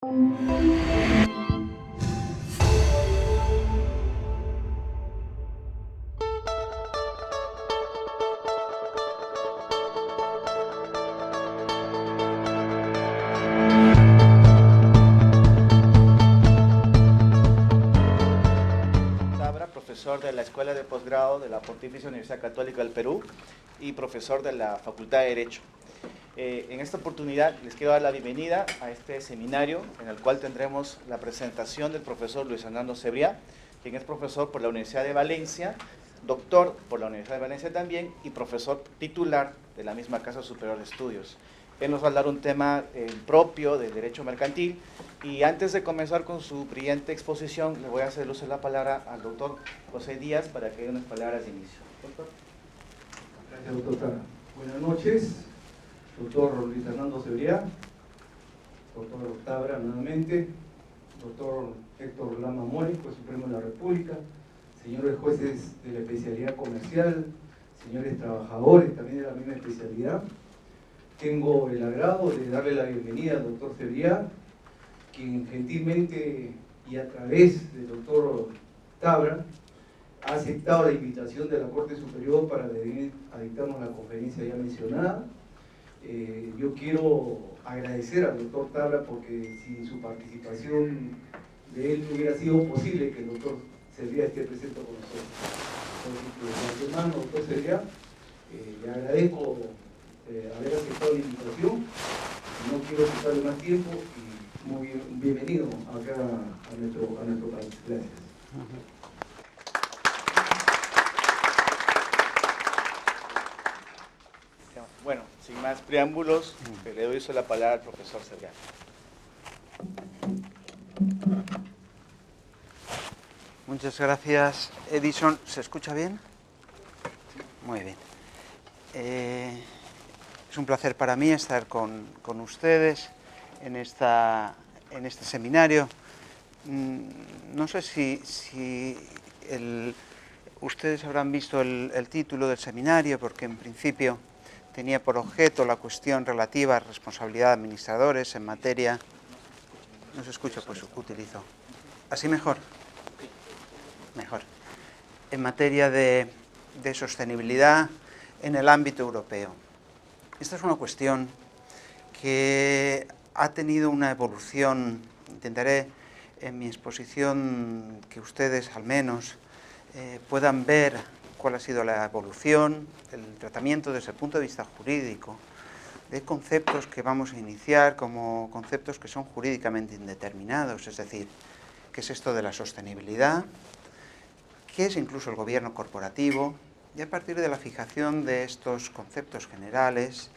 Profesor de la Escuela de Posgrado de la Pontificia Universidad Católica del Perú y profesor de la Facultad de Derecho. En esta oportunidad les quiero dar la bienvenida a este seminario en el cual tendremos la presentación del profesor Luis Hernando Cebriá, quien es profesor por la Universidad de Valencia, doctor por la Universidad de Valencia también y profesor titular de la misma Casa Superior de Estudios. Él nos va a hablar un tema propio del derecho mercantil y antes de comenzar con su brillante exposición le voy a hacer uso de la palabra al doctor José Díaz para que dé unas palabras de inicio. Doctor. Gracias, doctor Tara. Buenas noches, doctor Luis Hernando Cebriá, doctor Tabra nuevamente, doctor Héctor Lama Mori, juez supremo de la República, señores jueces de la especialidad comercial, señores trabajadores también de la misma especialidad. Tengo el agrado de darle la bienvenida al doctor Cebriá, quien gentilmente y a través del doctor Tabra ha aceptado la invitación de la Corte Superior para venir a dictarnos la conferencia ya mencionada. Yo quiero agradecer al doctor Tabra porque sin su participación de él no hubiera sido posible que el doctor Cebriá esté presente con nosotros. Entonces, de antemano, doctor Cebriá, le agradezco haber aceptado la invitación. No quiero quitarle más tiempo y muy bienvenido acá a nuestro país. Gracias. Bueno, sin más preámbulos, le doy la palabra al profesor Cebriá. Muchas gracias, Edison. ¿Se escucha bien? Muy bien. Es un placer para mí estar con ustedes en este seminario. No sé si ustedes habrán visto el título del seminario, porque en principio tenía por objeto la cuestión relativa a responsabilidad de administradores en materia... ¿No se escucha? Pues utilizo. ¿Así mejor? Mejor. En materia de sostenibilidad en el ámbito europeo. Esta es una cuestión que ha tenido una evolución. Intentaré en mi exposición que ustedes al menos puedan ver cuál ha sido la evolución, el tratamiento desde el punto de vista jurídico, de conceptos que vamos a iniciar como conceptos que son jurídicamente indeterminados, es decir, qué es esto de la sostenibilidad, qué es incluso el gobierno corporativo, y a partir de la fijación de estos conceptos generales,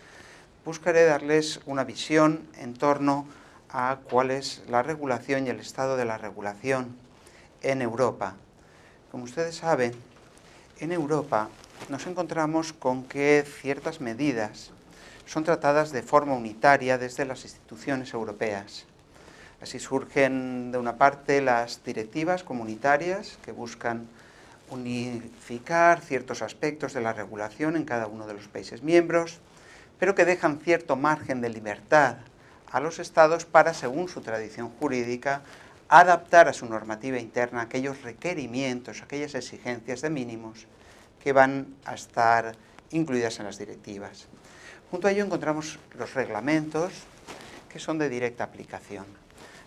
buscaré darles una visión en torno a cuál es la regulación y el estado de la regulación en Europa. Como ustedes saben, en Europa nos encontramos con que ciertas medidas son tratadas de forma unitaria desde las instituciones europeas. Así surgen, de una parte, las directivas comunitarias que buscan unificar ciertos aspectos de la regulación en cada uno de los países miembros, pero que dejan cierto margen de libertad a los Estados para, según su tradición jurídica, adaptar a su normativa interna aquellos requerimientos, aquellas exigencias de mínimos que van a estar incluidas en las directivas. Junto a ello encontramos los reglamentos, que son de directa aplicación.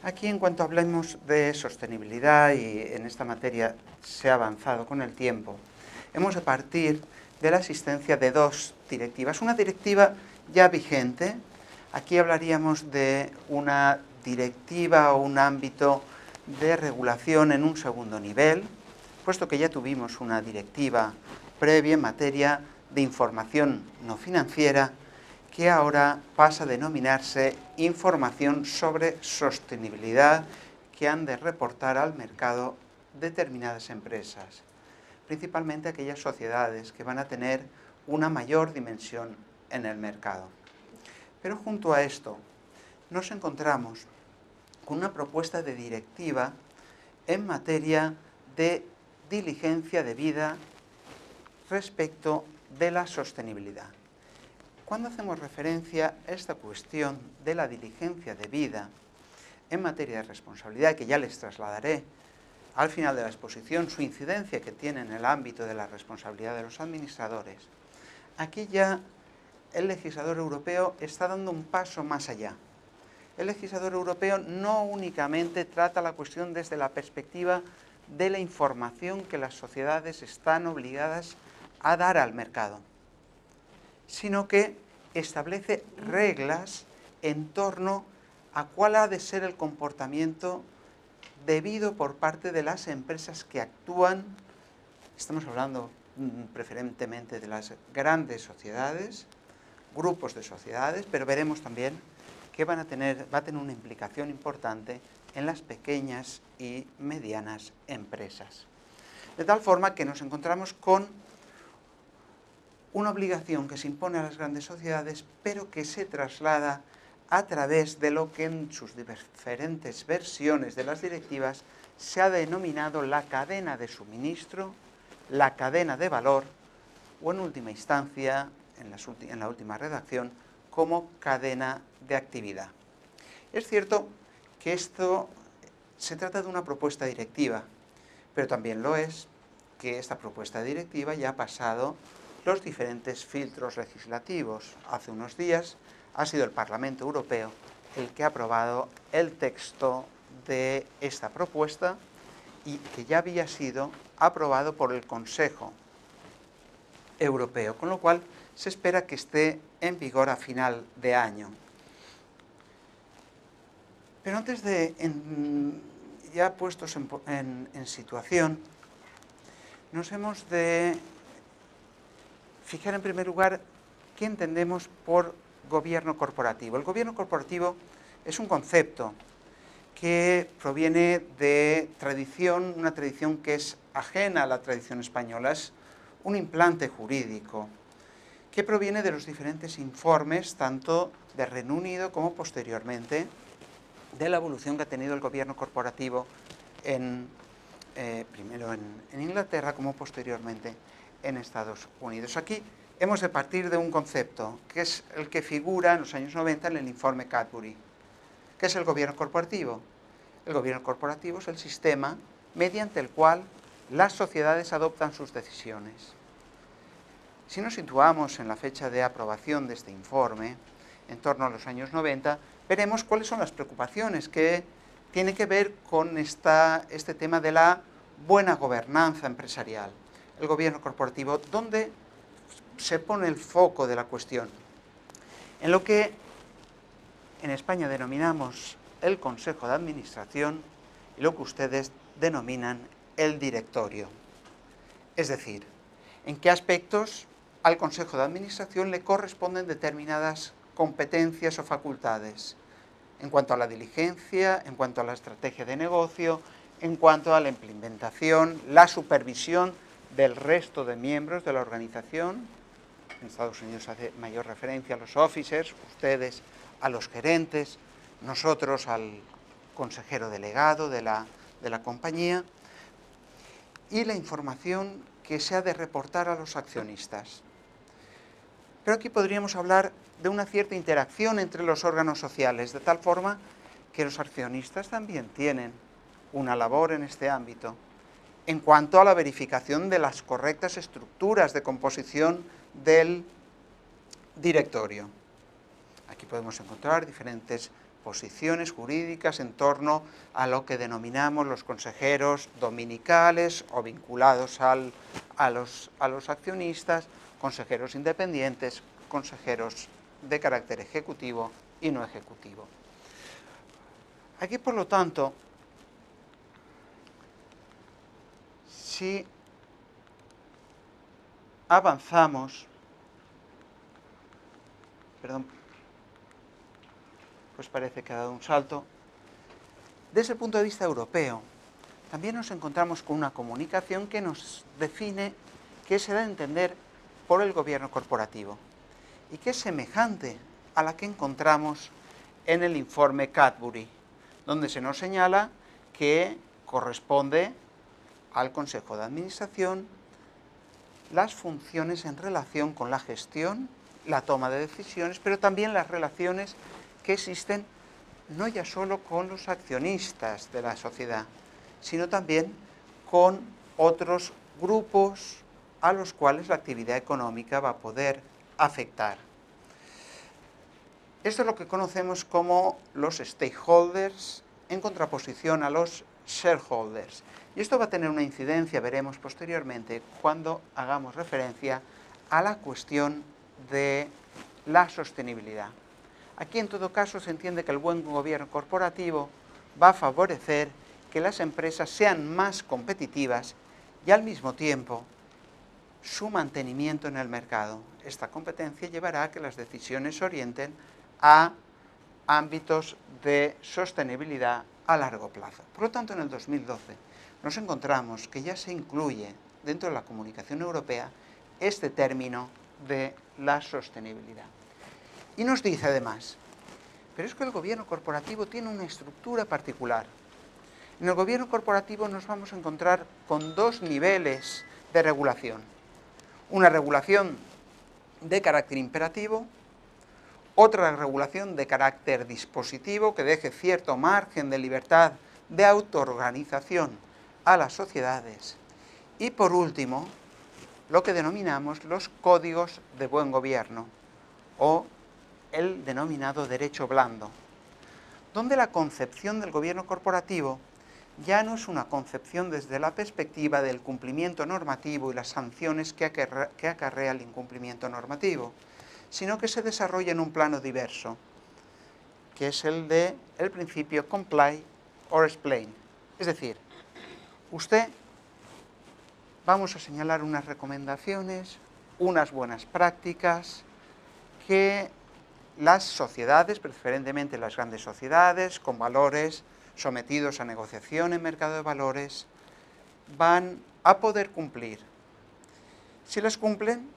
Aquí, en cuanto hablemos de sostenibilidad, y en esta materia se ha avanzado con el tiempo, hemos de partir de la existencia de dos directivas. Una directiva ya vigente, aquí hablaríamos de una directiva o un ámbito de regulación en un segundo nivel, puesto que ya tuvimos una directiva previa en materia de información no financiera, que ahora pasa a denominarse información sobre sostenibilidad, que han de reportar al mercado determinadas empresas, principalmente aquellas sociedades que van a tener una mayor dimensión en el mercado. Pero junto a esto nos encontramos con una propuesta de directiva en materia de diligencia debida respecto de la sostenibilidad. Cuando hacemos referencia a esta cuestión de la diligencia debida, en materia de responsabilidad, que ya les trasladaré al final de la exposición, su incidencia que tiene en el ámbito de la responsabilidad de los administradores, aquí ya el legislador europeo está dando un paso más allá. El legislador europeo no únicamente trata la cuestión desde la perspectiva de la información que las sociedades están obligadas a dar al mercado, sino que establece reglas en torno a cuál ha de ser el comportamiento debido por parte de las empresas que actúan. Estamos hablando preferentemente de las grandes sociedades, grupos de sociedades, pero veremos también que va a tener una implicación importante en las pequeñas y medianas empresas. De tal forma que nos encontramos con una obligación que se impone a las grandes sociedades, pero que se traslada a través de lo que en sus diferentes versiones de las directivas se ha denominado la cadena de suministro, la cadena de valor, o en última instancia, en la última redacción, como cadena de actividad. Es cierto que esto se trata de una propuesta directiva, pero también lo es que esta propuesta directiva ya ha pasado los diferentes filtros legislativos. Hace unos días ha sido el Parlamento Europeo el que ha aprobado el texto de esta propuesta y que ya había sido aprobado por el Consejo Europeo, con lo cual se espera que esté en vigor a final de año. Pero antes de, ya puestos en situación, nos hemos de fijar en primer lugar qué entendemos por gobierno corporativo. El gobierno corporativo es un concepto que proviene de tradición, una tradición que es ajena a la tradición española, es un implante jurídico que proviene de los diferentes informes, tanto de Reino Unido como posteriormente de la evolución que ha tenido el gobierno corporativo primero en Inglaterra como posteriormente en Estados Unidos. Aquí hemos de partir de un concepto que es el que figura en los años 90 en el informe Cadbury. ¿Qué es el gobierno corporativo? El gobierno corporativo es el sistema mediante el cual las sociedades adoptan sus decisiones. Si nos situamos en la fecha de aprobación de este informe, en torno a los años 90, veremos cuáles son las preocupaciones que tienen que ver con este tema de la buena gobernanza empresarial. El gobierno corporativo, ¿dónde se pone el foco de la cuestión? En lo que en España denominamos el Consejo de Administración y lo que ustedes denominan el directorio. Es decir, en qué aspectos al Consejo de Administración le corresponden determinadas competencias o facultades, en cuanto a la diligencia, en cuanto a la estrategia de negocio, en cuanto a la implementación, la supervisión del resto de miembros de la organización. En Estados Unidos hace mayor referencia a los officers, ustedes a los gerentes, nosotros al consejero delegado de la compañía, y la información que se ha de reportar a los accionistas. Pero aquí podríamos hablar de una cierta interacción entre los órganos sociales, de tal forma que los accionistas también tienen una labor en este ámbito, en cuanto a la verificación de las correctas estructuras de composición del directorio. Aquí podemos encontrar diferentes posiciones jurídicas en torno a lo que denominamos los consejeros dominicales o vinculados a los accionistas, consejeros independientes, consejeros de carácter ejecutivo y no ejecutivo. Aquí, por lo tanto, si avanzamos, pues parece que ha dado un salto. Desde el punto de vista europeo, también nos encontramos con una comunicación que nos define qué se da a entender por el gobierno corporativo y que es semejante a la que encontramos en el informe Cadbury, donde se nos señala que corresponde al Consejo de Administración las funciones en relación con la gestión, la toma de decisiones, pero también las relaciones que existen no ya solo con los accionistas de la sociedad, sino también con otros grupos a los cuales la actividad económica va a poder afectar. Esto es lo que conocemos como los stakeholders en contraposición a los shareholders. Y esto va a tener una incidencia, veremos posteriormente, cuando hagamos referencia a la cuestión de la sostenibilidad. Aquí, en todo caso, se entiende que el buen gobierno corporativo va a favorecer que las empresas sean más competitivas y, al mismo tiempo, su mantenimiento en el mercado. Esta competencia llevará a que las decisiones se orienten a ámbitos de sostenibilidad a largo plazo. Por lo tanto, en el 2012 nos encontramos que ya se incluye dentro de la comunicación europea este término de la sostenibilidad. Y nos dice además, pero es que el gobierno corporativo tiene una estructura particular. En el gobierno corporativo nos vamos a encontrar con dos niveles de regulación. Una regulación de carácter imperativo, otra regulación de carácter dispositivo que deje cierto margen de libertad de autoorganización a las sociedades. Y por último, lo que denominamos los códigos de buen gobierno o el denominado derecho blando, donde la concepción del gobierno corporativo ya no es una concepción desde la perspectiva del cumplimiento normativo y las sanciones que acarrea el incumplimiento normativo, sino que se desarrolla en un plano diverso, que es el del principio comply or explain. Es decir, vamos a señalar unas recomendaciones, unas buenas prácticas que las sociedades, preferentemente las grandes sociedades, con valores sometidos a negociación en mercado de valores, van a poder cumplir. Si las cumplen,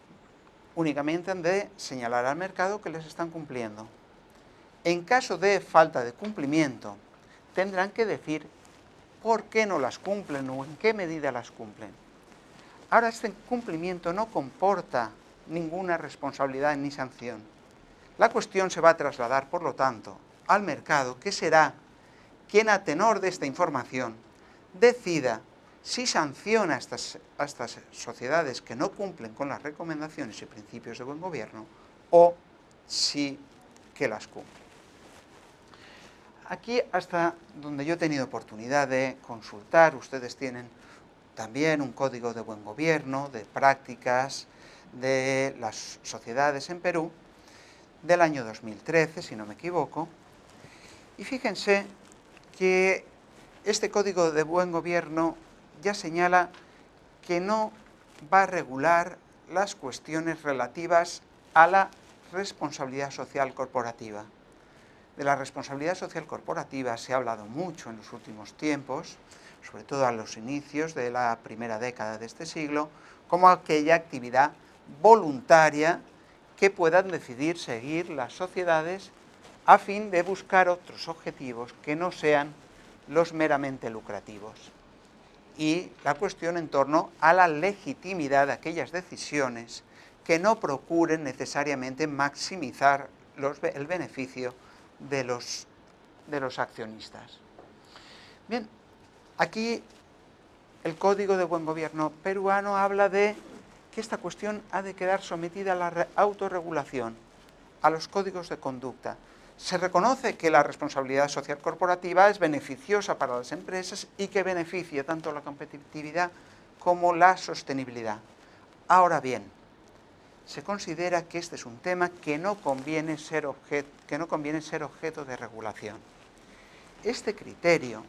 únicamente han de señalar al mercado que les están cumpliendo. En caso de falta de cumplimiento, tendrán que decir por qué no las cumplen o en qué medida las cumplen. Ahora, este cumplimiento no comporta ninguna responsabilidad ni sanción. La cuestión se va a trasladar, por lo tanto, al mercado, que será quien, a tenor de esta información, decida si sanciona a estas sociedades que no cumplen con las recomendaciones y principios de buen gobierno o si que las cumplen. Aquí, hasta donde yo he tenido oportunidad de consultar, ustedes tienen también un código de buen gobierno, de prácticas de las sociedades en Perú, del año 2013, si no me equivoco, y fíjense que este código de buen gobierno ya señala que no va a regular las cuestiones relativas a la responsabilidad social corporativa. De la responsabilidad social corporativa se ha hablado mucho en los últimos tiempos, sobre todo a los inicios de la primera década de este siglo, como aquella actividad voluntaria que puedan decidir seguir las sociedades a fin de buscar otros objetivos que no sean los meramente lucrativos. Y la cuestión en torno a la legitimidad de aquellas decisiones que no procuren necesariamente maximizar el beneficio de los accionistas. Bien, aquí el Código de Buen Gobierno peruano habla de que esta cuestión ha de quedar sometida a la autorregulación, a los códigos de conducta. Se reconoce que la responsabilidad social corporativa es beneficiosa para las empresas y que beneficia tanto la competitividad como la sostenibilidad. Ahora bien, se considera que este es un tema que no conviene ser objeto de regulación. Este criterio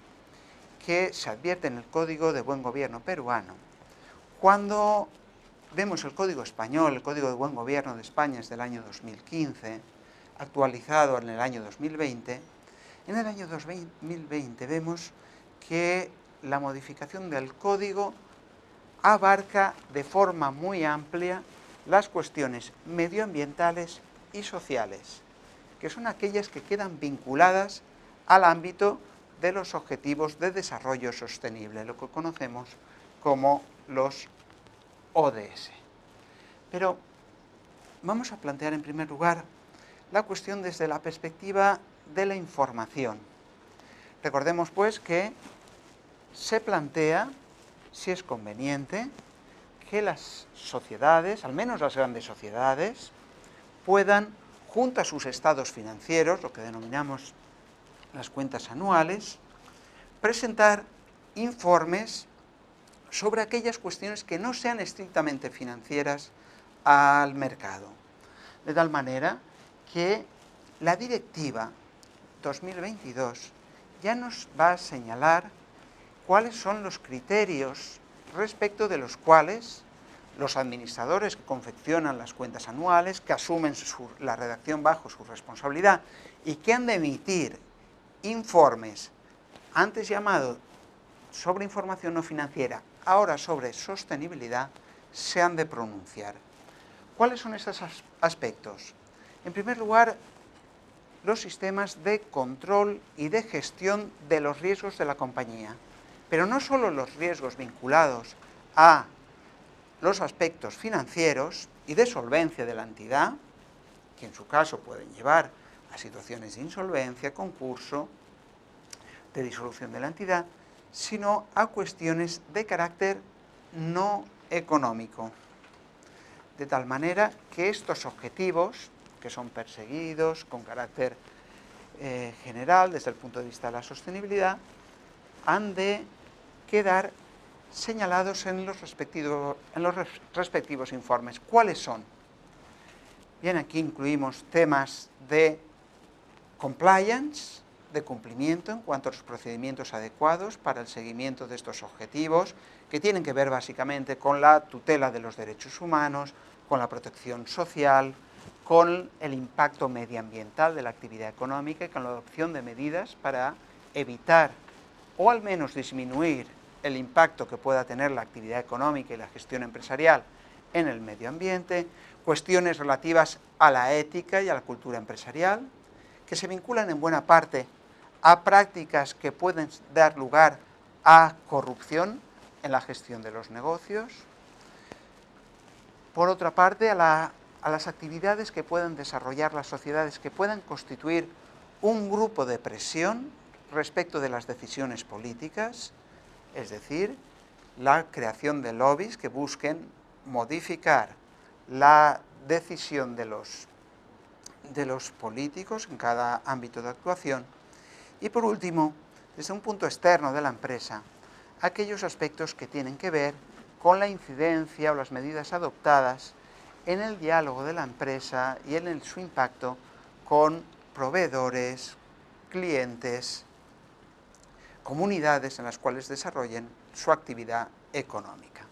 que se advierte en el Código de Buen Gobierno peruano, cuando vemos el Código español, el Código de Buen Gobierno de España es del año 2015, actualizado en el año 2020, en el año 2020 vemos que la modificación del Código abarca de forma muy amplia las cuestiones medioambientales y sociales, que son aquellas que quedan vinculadas al ámbito de los objetivos de desarrollo sostenible, lo que conocemos como los ODS. Pero vamos a plantear en primer lugar la cuestión desde la perspectiva de la información. Recordemos, pues, que se plantea si es conveniente que las sociedades, al menos las grandes sociedades, puedan, junto a sus estados financieros, lo que denominamos las cuentas anuales, presentar informes sobre aquellas cuestiones que no sean estrictamente financieras al mercado. De tal manera que la Directiva 2022 ya nos va a señalar cuáles son los criterios respecto de los cuales los administradores que confeccionan las cuentas anuales, que asumen la redacción bajo su responsabilidad y que han de emitir informes, antes llamado sobre información no financiera, ahora sobre sostenibilidad, se han de pronunciar. ¿Cuáles son estos aspectos? En primer lugar, los sistemas de control y de gestión de los riesgos de la compañía, pero no solo los riesgos vinculados a los aspectos financieros y de solvencia de la entidad, que en su caso pueden llevar a situaciones de insolvencia, concurso, de disolución de la entidad, sino a cuestiones de carácter no económico. De tal manera que estos objetivos, que son perseguidos con carácter general desde el punto de vista de la sostenibilidad, han de quedar señalados en los respectivos informes. ¿Cuáles son? Bien, aquí incluimos temas de compliance, de cumplimiento en cuanto a los procedimientos adecuados para el seguimiento de estos objetivos, que tienen que ver básicamente con la tutela de los derechos humanos, con la protección social, con el impacto medioambiental de la actividad económica y con la adopción de medidas para evitar o al menos disminuir el impacto que pueda tener la actividad económica y la gestión empresarial en el medio ambiente, cuestiones relativas a la ética y a la cultura empresarial, que se vinculan en buena parte a prácticas que pueden dar lugar a corrupción en la gestión de los negocios. Por otra parte, a las actividades que puedan desarrollar las sociedades, que puedan constituir un grupo de presión respecto de las decisiones políticas, es decir, la creación de lobbies que busquen modificar la decisión de los políticos en cada ámbito de actuación. Y por último, desde un punto externo de la empresa, aquellos aspectos que tienen que ver con la incidencia o las medidas adoptadas en el diálogo de la empresa y en su impacto con proveedores, clientes, comunidades en las cuales desarrollen su actividad económica.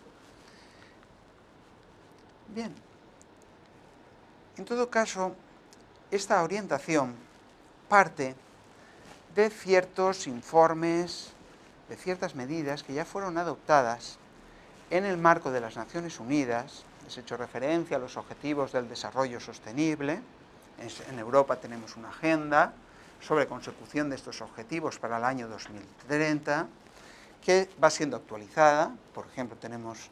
Bien, en todo caso, esta orientación parte de ciertos informes, de ciertas medidas que ya fueron adoptadas en el marco de las Naciones Unidas. Les he hecho referencia a los Objetivos del Desarrollo Sostenible. En Europa tenemos una agenda sobre consecución de estos objetivos para el año 2030, que va siendo actualizada. Por ejemplo, tenemos,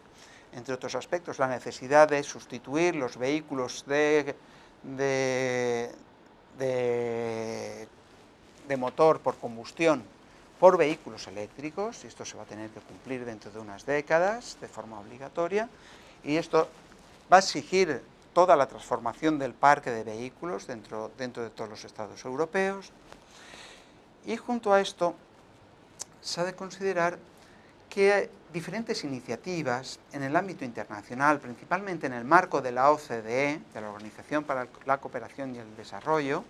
entre otros aspectos, la necesidad de sustituir los vehículos de motor por combustión por vehículos eléctricos, y esto se va a tener que cumplir dentro de unas décadas de forma obligatoria, y esto va a exigir toda la transformación del parque de vehículos dentro de todos los estados europeos. Y junto a esto se ha de considerar que hay diferentes iniciativas en el ámbito internacional, principalmente en el marco de la OCDE, de la Organización para la Cooperación y el Desarrollo,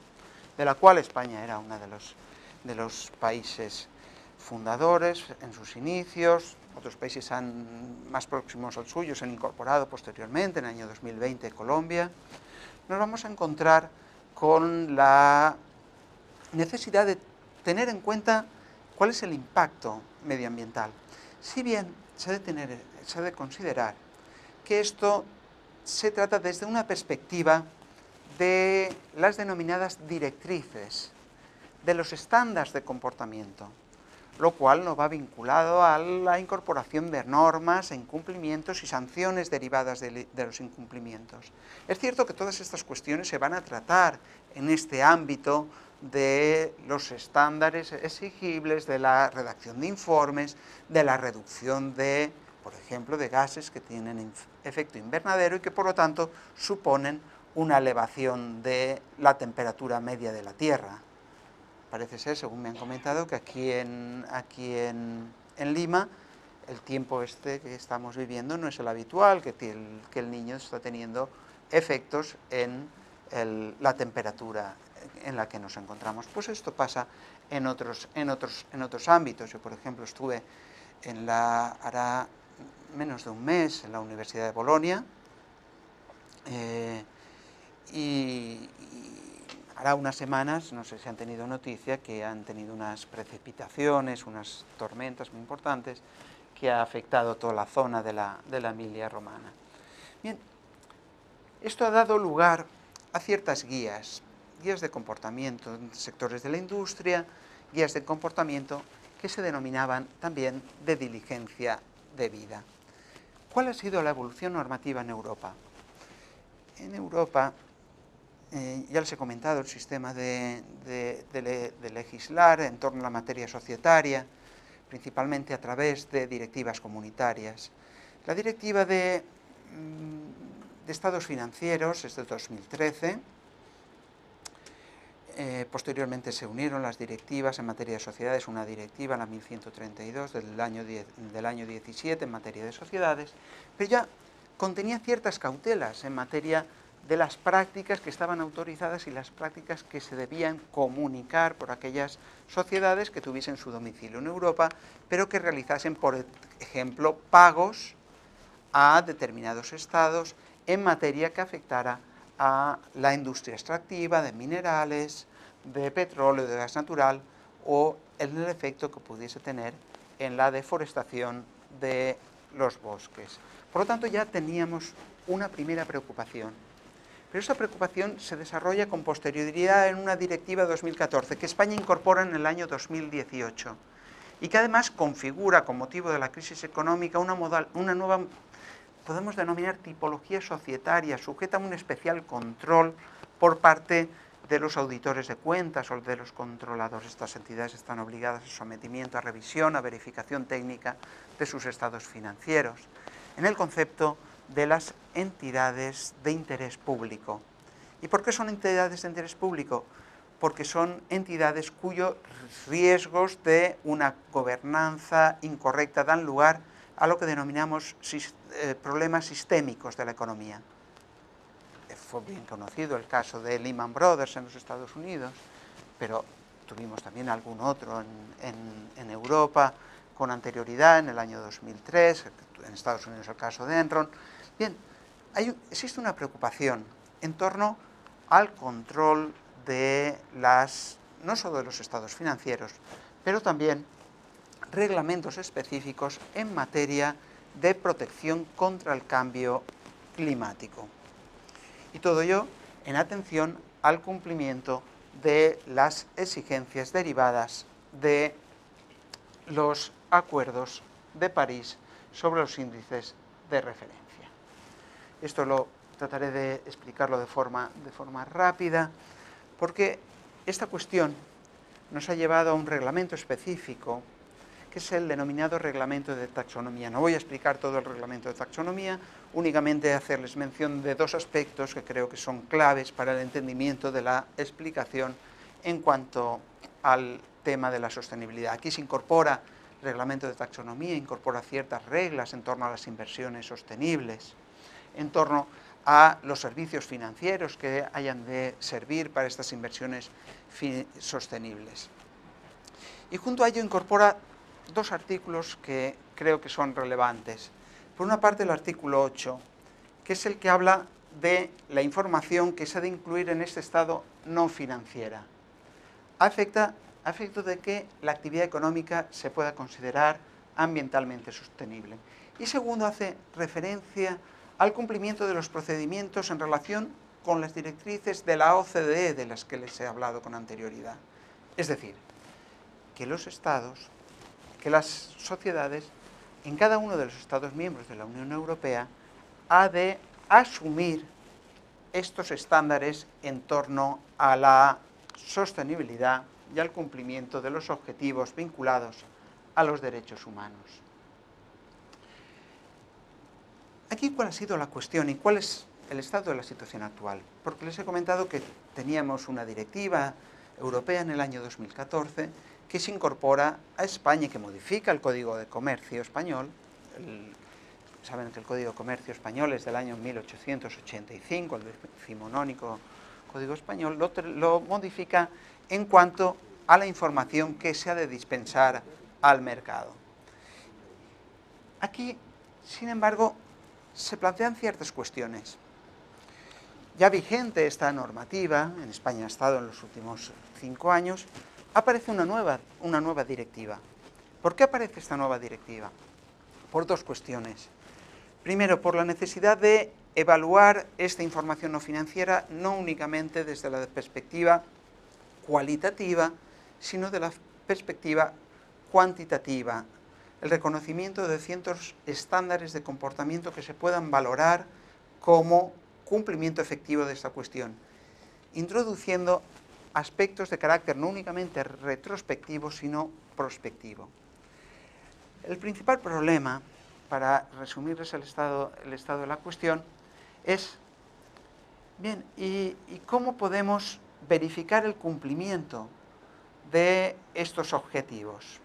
de la cual España era uno de los países fundadores en sus inicios. Otros países más próximos al suyo se han incorporado posteriormente, en el año 2020 Colombia. Nos vamos a encontrar con la necesidad de tener en cuenta cuál es el impacto medioambiental. Si bien se ha de considerar que esto se trata desde una perspectiva de las denominadas directrices, de los estándares de comportamiento, lo cual no va vinculado a la incorporación de normas, incumplimientos y sanciones derivadas de los incumplimientos. Es cierto que todas estas cuestiones se van a tratar en este ámbito de los estándares exigibles, de la redacción de informes, de la reducción de, por ejemplo, de gases que tienen efecto invernadero y que, por lo tanto, suponen una elevación de la temperatura media de la Tierra. Parece ser, según me han comentado, que aquí en Lima el tiempo este que estamos viviendo no es el habitual, que el niño está teniendo efectos en la temperatura en la que nos encontramos. Pues esto pasa en otros ámbitos. Yo, por ejemplo, estuve hará menos de un mes en la Universidad de Bolonia, y hará unas semanas, no sé si han tenido noticia, que han tenido unas precipitaciones, unas tormentas muy importantes, que ha afectado toda la zona de la Emilia Romana. Bien, esto ha dado lugar a ciertas guías de comportamiento en sectores de la industria, guías de comportamiento que se denominaban también de diligencia debida. ¿Cuál ha sido la evolución normativa en Europa? En Europa, ya les he comentado el sistema de legislar en torno a la materia societaria, principalmente a través de directivas comunitarias. La directiva de estados financieros es de 2013, posteriormente se unieron las directivas en materia de sociedades, una directiva, la 1132 del año 17 en materia de sociedades, pero ya contenía ciertas cautelas en materia de las prácticas que estaban autorizadas y las prácticas que se debían comunicar por aquellas sociedades que tuviesen su domicilio en Europa, pero que realizasen, por ejemplo, pagos a determinados estados en materia que afectara a la industria extractiva de minerales, de petróleo, de gas natural, o el efecto que pudiese tener en la deforestación de los bosques. Por lo tanto, ya teníamos una primera preocupación. Pero esa preocupación se desarrolla con posterioridad en una directiva de 2014 que España incorpora en el año 2018 y que además configura, con motivo de la crisis económica, una nueva, podemos denominar, tipología societaria, sujeta a un especial control por parte de los auditores de cuentas o de los controladores. Estas entidades están obligadas a sometimiento a revisión, a verificación técnica de sus estados financieros, en el concepto de las entidades de interés público. ¿Y por qué son entidades de interés público? Porque son entidades cuyos riesgos de una gobernanza incorrecta dan lugar a lo que denominamos problemas sistémicos de la economía. Fue bien conocido el caso de Lehman Brothers en los Estados Unidos, pero tuvimos también algún otro en Europa con anterioridad, en el año 2003, en Estados Unidos el caso de Enron. Bien, existe una preocupación en torno al control de no solo de los estados financieros, pero también reglamentos específicos en materia de protección contra el cambio climático. Y todo ello en atención al cumplimiento de las exigencias derivadas de los acuerdos de París sobre los índices de referencia. Esto trataré de explicarlo de forma rápida, porque esta cuestión nos ha llevado a un reglamento específico, que es el denominado reglamento de taxonomía. No voy a explicar todo el reglamento de taxonomía, únicamente hacerles mención de dos aspectos que creo que son claves para el entendimiento de la explicación en cuanto al tema de la sostenibilidad. Aquí se incorpora el reglamento de taxonomía, incorpora ciertas reglas en torno a las inversiones sostenibles, en torno a los servicios financieros que hayan de servir para estas inversiones sostenibles. Y junto a ello incorpora dos artículos que creo que son relevantes. Por una parte, el artículo 8, que es el que habla de la información que se ha de incluir en este estado no financiera, a efecto de que la actividad económica se pueda considerar ambientalmente sostenible. Y segundo, hace referencia al cumplimiento de los procedimientos en relación con las directrices de la OCDE, de las que les he hablado con anterioridad. Es decir, que los estados, que las sociedades, en cada uno de los estados miembros de la Unión Europea, ha de asumir estos estándares en torno a la sostenibilidad y al cumplimiento de los objetivos vinculados a los derechos humanos. Aquí, ¿cuál ha sido la cuestión y cuál es el estado de la situación actual? Porque les he comentado que teníamos una directiva europea en el año 2014 que se incorpora a España y que modifica el Código de Comercio español. Saben que el Código de Comercio español es del año 1885, el decimonónico Código español, lo modifica en cuanto a la información que se ha de dispensar al mercado. Aquí, sin embargo, se plantean ciertas cuestiones. Ya vigente esta normativa, en España ha estado en los últimos 5 años, aparece una nueva directiva. ¿Por qué aparece esta nueva directiva? Por 2 cuestiones. Primero, por la necesidad de evaluar esta información no financiera no únicamente desde la perspectiva cualitativa, sino de la perspectiva cuantitativa, el reconocimiento de ciertos estándares de comportamiento que se puedan valorar como cumplimiento efectivo de esta cuestión, introduciendo aspectos de carácter no únicamente retrospectivo, sino prospectivo. El principal problema, para resumirles el estado de la cuestión, es, bien, ¿y cómo podemos verificar el cumplimiento de estos objetivos?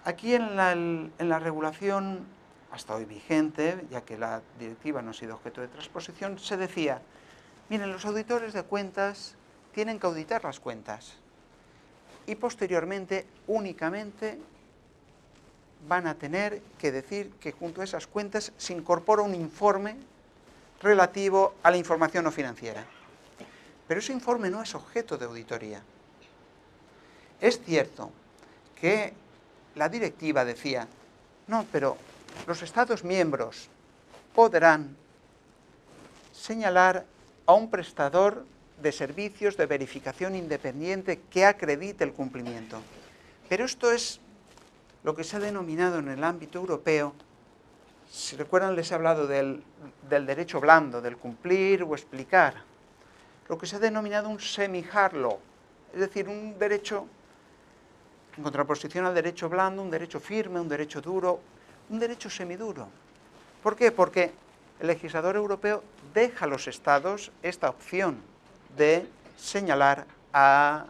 Aquí en la regulación, hasta hoy vigente, ya que la directiva no ha sido objeto de transposición, se decía, miren, los auditores de cuentas tienen que auditar las cuentas y posteriormente únicamente van a tener que decir que junto a esas cuentas se incorpora un informe relativo a la información no financiera. Pero ese informe no es objeto de auditoría. Es cierto que la directiva decía, no, pero los Estados miembros podrán señalar a un prestador de servicios de verificación independiente que acredite el cumplimiento. Pero esto es lo que se ha denominado en el ámbito europeo, si recuerdan les he hablado del derecho blando, del cumplir o explicar, lo que se ha denominado un semi-hard law, es decir, un derecho en contraposición al derecho blando, un derecho firme, un derecho duro, un derecho semiduro. ¿Por qué? Porque el legislador europeo deja a los Estados esta opción de señalar a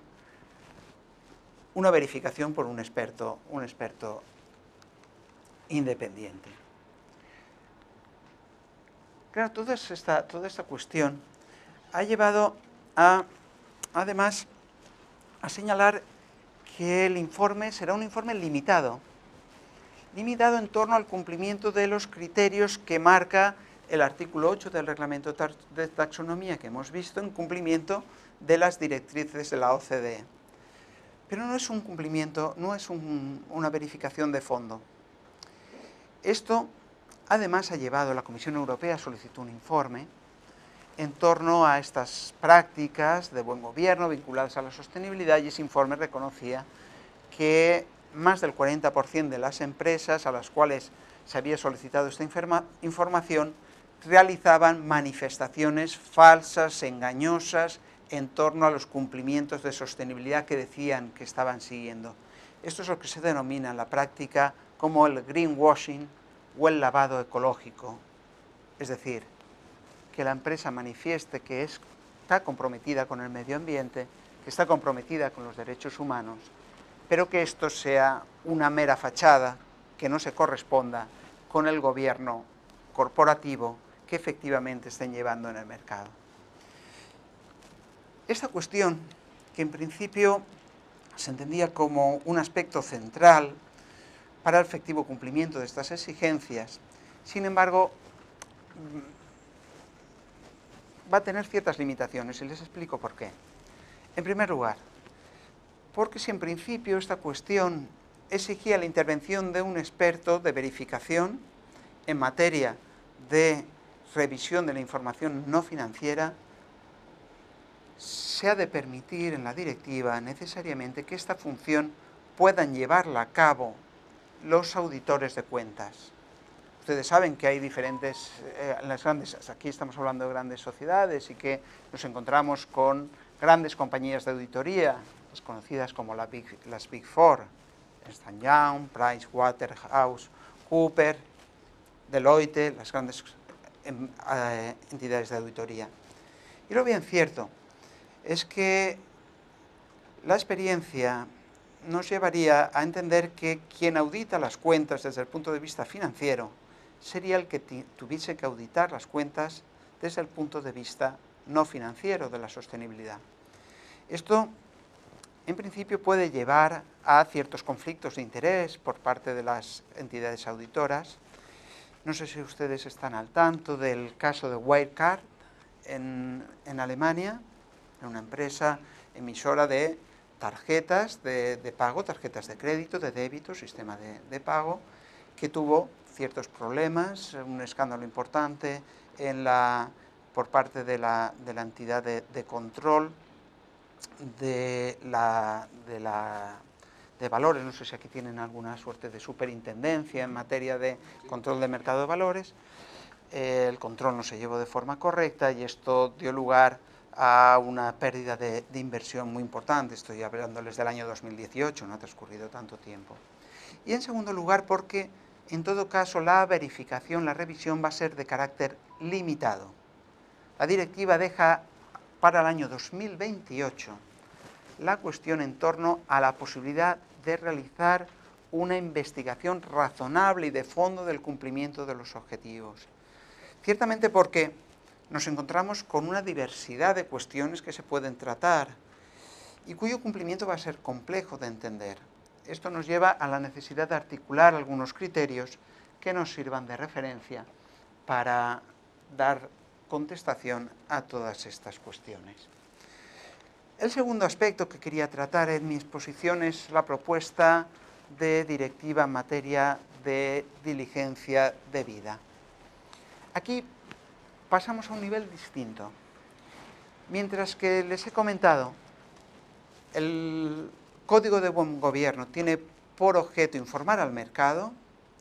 una verificación por un experto independiente. Claro, toda esta cuestión ha llevado además a señalar que el informe será un informe limitado en torno al cumplimiento de los criterios que marca el artículo 8 del reglamento de taxonomía que hemos visto, en cumplimiento de las directrices de la OCDE. Pero no es un cumplimiento, no es una verificación de fondo. Esto, además, ha llevado a la Comisión Europea a solicitar un informe en torno a estas prácticas de buen gobierno vinculadas a la sostenibilidad, y ese informe reconocía que más del 40% de las empresas a las cuales se había solicitado esta información realizaban manifestaciones falsas, engañosas, en torno a los cumplimientos de sostenibilidad que decían que estaban siguiendo. Esto es lo que se denomina en la práctica como el greenwashing o el lavado ecológico. Es decir, que la empresa manifieste que está comprometida con el medio ambiente, que está comprometida con los derechos humanos, pero que esto sea una mera fachada que no se corresponda con el gobierno corporativo que efectivamente estén llevando en el mercado. Esta cuestión, que en principio se entendía como un aspecto central para el efectivo cumplimiento de estas exigencias, sin embargo, va a tener ciertas limitaciones, y les explico por qué. En primer lugar, porque si en principio esta cuestión exigía la intervención de un experto de verificación en materia de revisión de la información no financiera, se ha de permitir en la directiva necesariamente que esta función puedan llevarla a cabo los auditores de cuentas. Ustedes saben que hay diferentes, aquí estamos hablando de grandes sociedades y que nos encontramos con grandes compañías de auditoría, las conocidas como las Big Four, Ernst & Young, PricewaterhouseCoopers, Deloitte, las grandes entidades de auditoría. Y lo bien cierto es que la experiencia nos llevaría a entender que quien audita las cuentas desde el punto de vista financiero sería el que tuviese que auditar las cuentas desde el punto de vista no financiero de la sostenibilidad. Esto, en principio, puede llevar a ciertos conflictos de interés por parte de las entidades auditoras. No sé si ustedes están al tanto del caso de Wirecard en Alemania, una empresa emisora de tarjetas de pago, tarjetas de crédito, de débito, sistema de pago, que tuvo ciertos problemas, un escándalo importante por parte de la entidad de control de valores. No sé si aquí tienen alguna suerte de superintendencia en materia de control de mercado de valores. El control no se llevó de forma correcta y esto dio lugar a una pérdida de inversión muy importante. Estoy hablándoles del año 2018, no ha transcurrido tanto tiempo. Y en segundo lugar, porque en todo caso la verificación, la revisión va a ser de carácter limitado. La directiva deja para el año 2028 la cuestión en torno a la posibilidad de realizar una investigación razonable y de fondo del cumplimiento de los objetivos. Ciertamente porque nos encontramos con una diversidad de cuestiones que se pueden tratar y cuyo cumplimiento va a ser complejo de entender. Esto nos lleva a la necesidad de articular algunos criterios que nos sirvan de referencia para dar contestación a todas estas cuestiones. El segundo aspecto que quería tratar en mi exposición es la propuesta de directiva en materia de diligencia debida. Aquí pasamos a un nivel distinto. Mientras que les he comentado, el Código de Buen Gobierno tiene por objeto informar al mercado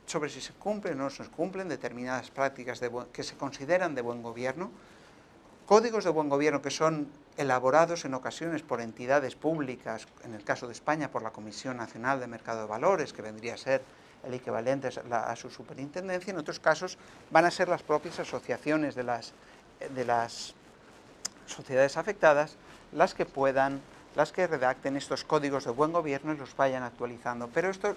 sobre si se cumplen o no se cumplen determinadas prácticas que se consideran de buen gobierno, códigos de buen gobierno que son elaborados en ocasiones por entidades públicas, en el caso de España por la Comisión Nacional de Mercado de Valores, que vendría a ser el equivalente a su superintendencia. En otros casos van a ser las propias asociaciones de las sociedades afectadas las que redacten estos códigos de buen gobierno y los vayan actualizando. Pero esto,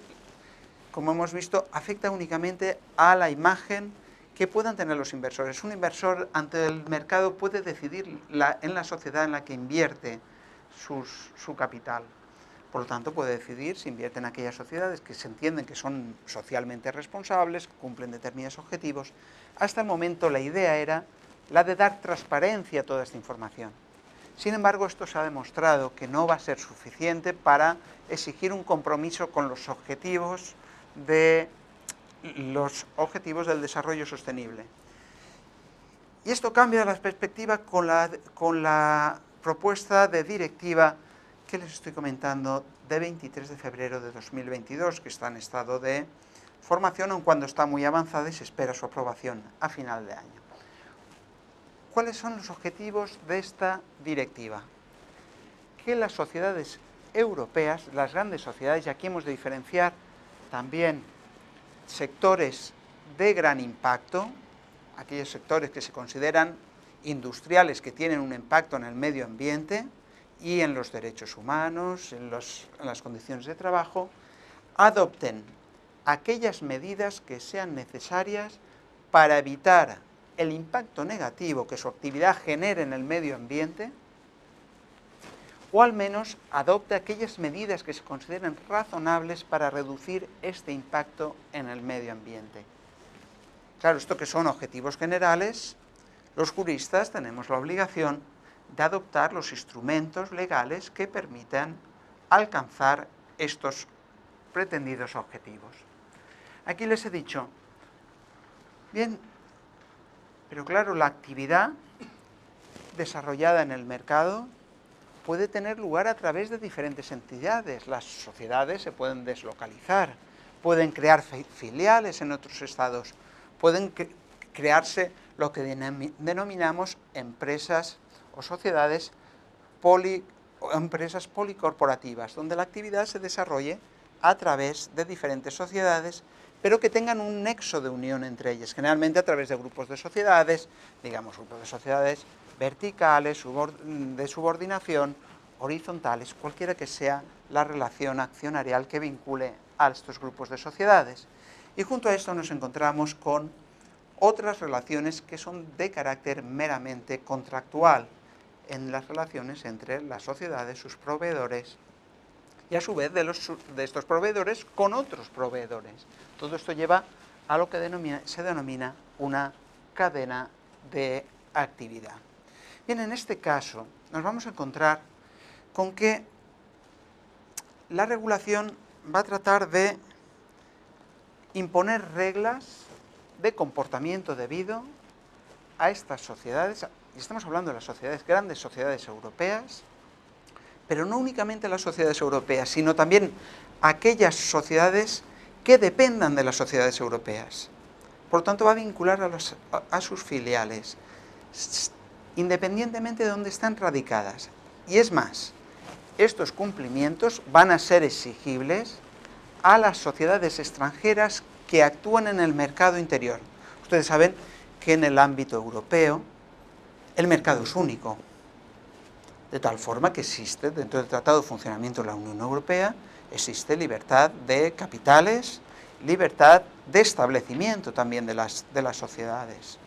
como hemos visto, afecta únicamente a la imagen que puedan tener los inversores. Un inversor ante el mercado puede decidir en la sociedad en la que invierte su capital. Por lo tanto, puede decidir si invierte en aquellas sociedades que se entienden que son socialmente responsables, que cumplen determinados objetivos. Hasta el momento la idea era la de dar transparencia a toda esta información. Sin embargo, esto se ha demostrado que no va a ser suficiente para exigir un compromiso con los objetivos del desarrollo sostenible. Y esto cambia la perspectiva con la propuesta de directiva que les estoy comentando de 23 de febrero de 2022, que está en estado de formación, aun cuando está muy avanzada y se espera su aprobación a final de año. ¿Cuáles son los objetivos de esta directiva? Que las sociedades europeas, las grandes sociedades, y aquí hemos de diferenciar también sectores de gran impacto, aquellos sectores que se consideran industriales, que tienen un impacto en el medio ambiente y en los derechos humanos, en las condiciones de trabajo, adopten aquellas medidas que sean necesarias para evitar el impacto negativo que su actividad genere en el medio ambiente, o al menos adopte aquellas medidas que se consideren razonables para reducir este impacto en el medio ambiente. Claro, esto que son objetivos generales, los juristas tenemos la obligación de adoptar los instrumentos legales que permitan alcanzar estos pretendidos objetivos. Aquí les he dicho, bien, pero claro, la actividad desarrollada en el mercado puede tener lugar a través de diferentes entidades. Las sociedades se pueden deslocalizar, pueden crear filiales en otros estados, pueden crearse lo que denominamos empresas o sociedades empresas policorporativas, donde la actividad se desarrolle a través de diferentes sociedades, pero que tengan un nexo de unión entre ellas, generalmente a través de grupos de sociedades, digamos grupos de sociedades verticales, de subordinación, horizontales, cualquiera que sea la relación accionarial que vincule a estos grupos de sociedades. Y junto a esto nos encontramos con otras relaciones que son de carácter meramente contractual, en las relaciones entre las sociedades, sus proveedores, y a su vez de estos proveedores con otros proveedores. Todo esto lleva a lo que se denomina una cadena de actividad. Bien, en este caso nos vamos a encontrar con que la regulación va a tratar de imponer reglas de comportamiento debido a estas sociedades, y estamos hablando de las sociedades, grandes sociedades europeas, pero no únicamente las sociedades europeas, sino también aquellas sociedades que dependan de las sociedades europeas. Por lo tanto, va a vincular a sus filiales, independientemente de dónde están radicadas. Y es más, estos cumplimientos van a ser exigibles a las sociedades extranjeras que actúan en el mercado interior. Ustedes saben que en el ámbito europeo el mercado es único, de tal forma que existe dentro del Tratado de Funcionamiento de la Unión Europea, existe libertad de capitales, libertad de establecimiento también de las sociedades.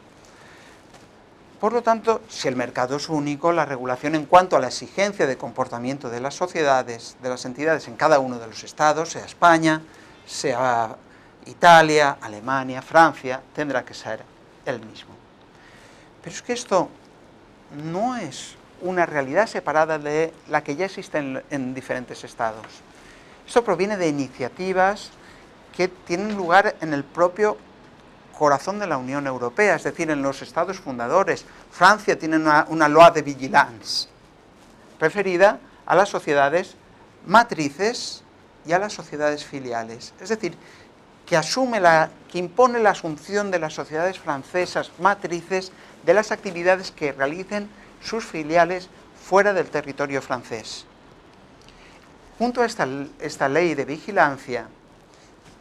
Por lo tanto, si el mercado es único, la regulación en cuanto a la exigencia de comportamiento de las sociedades, de las entidades en cada uno de los estados, sea España, sea Italia, Alemania, Francia, tendrá que ser el mismo. Pero es que esto no es una realidad separada de la que ya existe en diferentes estados. Esto proviene de iniciativas que tienen lugar en el propio corazón de la Unión Europea, es decir, en los estados fundadores. Francia tiene una loi de vigilance referida a las sociedades matrices y a las sociedades filiales. Es decir, que impone la asunción de las sociedades francesas matrices de las actividades que realicen sus filiales fuera del territorio francés. Junto a esta ley de vigilancia,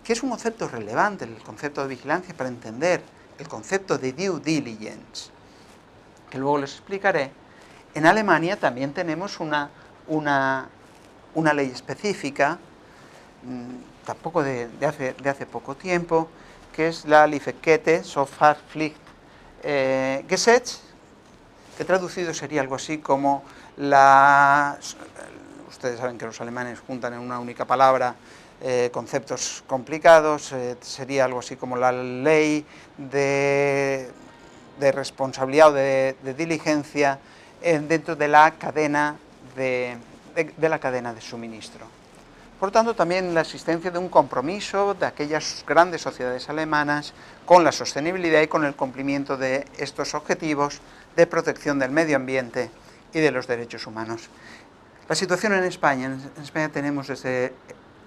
que es un concepto relevante, el concepto de vigilancia, para entender el concepto de due diligence, que luego les explicaré, en Alemania también tenemos una ley específica, tampoco de hace poco tiempo, que es la Lieferkette-Sorgfaltspflichtgesetz, que traducido sería algo así como ustedes saben que los alemanes juntan en una única palabra conceptos complicados, sería algo así como la ley de responsabilidad o de diligencia dentro de la cadena de suministro. Por lo tanto, también la existencia de un compromiso de aquellas grandes sociedades alemanas con la sostenibilidad y con el cumplimiento de estos objetivos de protección del medio ambiente y de los derechos humanos. La situación en España. En España tenemos desde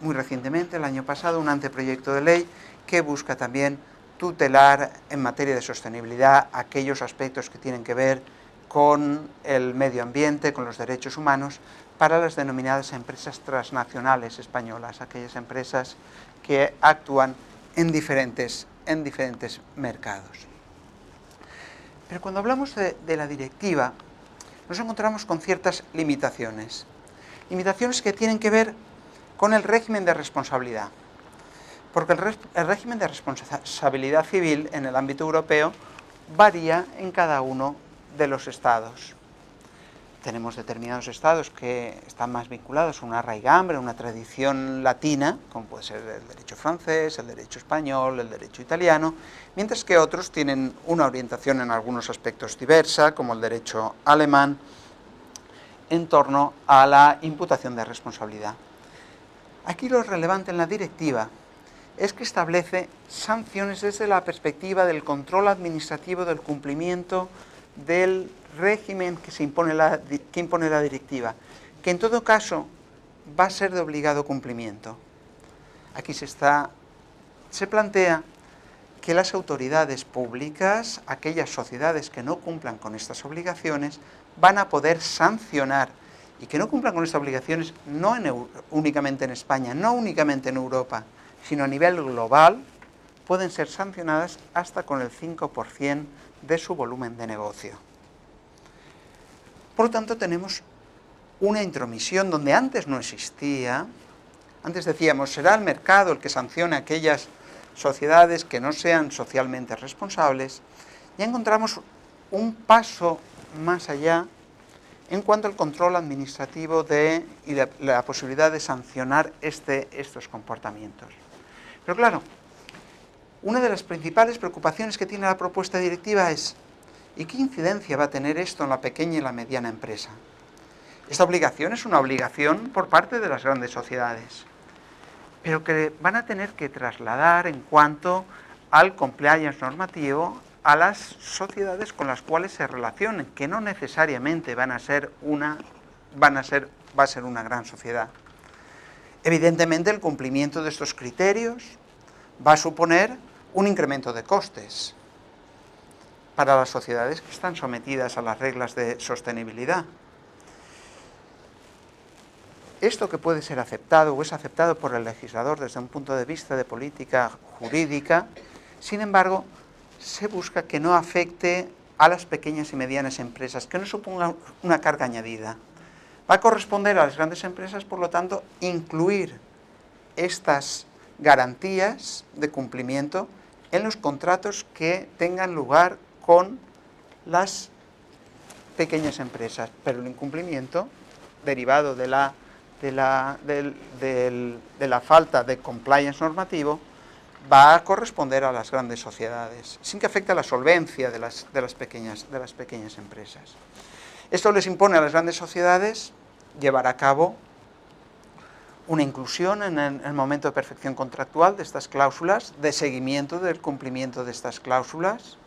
muy recientemente, el año pasado, un anteproyecto de ley que busca también tutelar en materia de sostenibilidad aquellos aspectos que tienen que ver con el medio ambiente, con los derechos humanos, para las denominadas empresas transnacionales españolas, aquellas empresas que actúan en diferentes mercados. Pero cuando hablamos de la directiva, nos encontramos con ciertas limitaciones que tienen que ver con el régimen de responsabilidad, porque el régimen de responsabilidad civil en el ámbito europeo varía en cada uno de los estados. Tenemos determinados estados que están más vinculados a una raigambre, a una tradición latina, como puede ser el derecho francés, el derecho español, el derecho italiano, mientras que otros tienen una orientación en algunos aspectos diversa, como el derecho alemán, en torno a la imputación de responsabilidad. Aquí lo relevante en la directiva es que establece sanciones desde la perspectiva del control administrativo del cumplimiento del régimen que impone la directiva, que en todo caso va a ser de obligado cumplimiento. Aquí se plantea que las autoridades públicas, aquellas sociedades que no cumplan con estas obligaciones, van a poder sancionar y que no cumplan con estas obligaciones, no únicamente en España, no únicamente en Europa, sino a nivel global, pueden ser sancionadas hasta con el 5% de su volumen de negocio. Por lo tanto, tenemos una intromisión donde antes no existía. Antes decíamos, será el mercado el que sancione a aquellas sociedades que no sean socialmente responsables. Ya encontramos un paso más allá en cuanto al control administrativo y la posibilidad de sancionar estos comportamientos. Pero claro, una de las principales preocupaciones que tiene la propuesta directiva es ¿y qué incidencia va a tener esto en la pequeña y la mediana empresa? Esta obligación es una obligación por parte de las grandes sociedades, pero que van a tener que trasladar en cuanto al compliance normativo a las sociedades con las cuales se relacionen, que no necesariamente va a ser una gran sociedad. Evidentemente, el cumplimiento de estos criterios va a suponer un incremento de costes para las sociedades que están sometidas a las reglas de sostenibilidad. Esto que puede ser aceptado o es aceptado por el legislador desde un punto de vista de política jurídica, sin embargo, se busca que no afecte a las pequeñas y medianas empresas, que no suponga una carga añadida. Va a corresponder a las grandes empresas, por lo tanto, incluir estas garantías de cumplimiento en los contratos que tengan lugar con las pequeñas empresas, pero el incumplimiento derivado de la falta de compliance normativo va a corresponder a las grandes sociedades, sin que afecte a la solvencia de las pequeñas empresas. Esto les impone a las grandes sociedades llevar a cabo una inclusión en el momento de perfección contractual de estas cláusulas, de seguimiento del cumplimiento de estas cláusulas,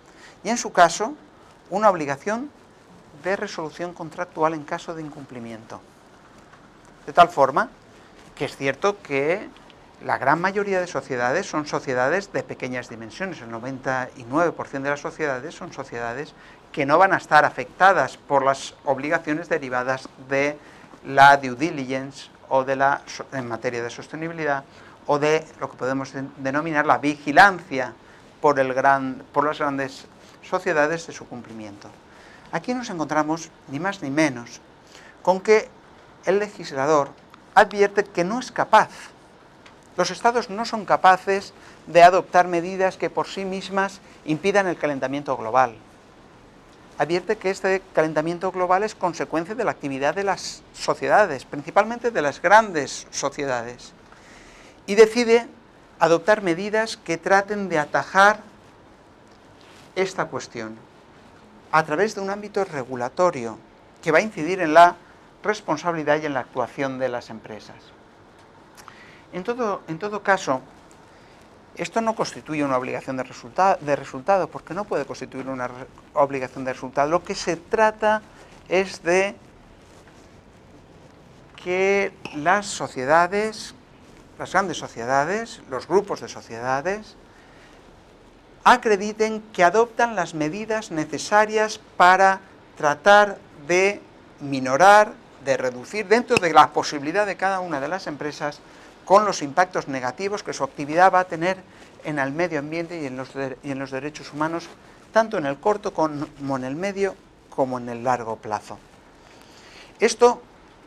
y en su caso, una obligación de resolución contractual en caso de incumplimiento. De tal forma que es cierto que la gran mayoría de sociedades son sociedades de pequeñas dimensiones. El 99% de las sociedades son sociedades que no van a estar afectadas por las obligaciones derivadas de la due diligence o en materia de sostenibilidad o de lo que podemos denominar la vigilancia por las grandes sociedades de su cumplimiento. Aquí nos encontramos, ni más ni menos, con que el legislador advierte que no es capaz. Los Estados no son capaces de adoptar medidas que por sí mismas impidan el calentamiento global. Advierte que este calentamiento global es consecuencia de la actividad de las sociedades, principalmente de las grandes sociedades, y decide adoptar medidas que traten de atajar esta cuestión a través de un ámbito regulatorio que va a incidir en la responsabilidad y en la actuación de las empresas. En todo caso, esto no constituye una obligación de resultado, porque no puede constituir una obligación de resultado. Lo que se trata es de que las sociedades, las grandes sociedades, los grupos de sociedades, acrediten que adoptan las medidas necesarias para tratar de minorar, de reducir, dentro de la posibilidad de cada una de las empresas, con los impactos negativos que su actividad va a tener en el medio ambiente y en los derechos humanos, tanto en el corto como en el medio, como en el largo plazo. Esto,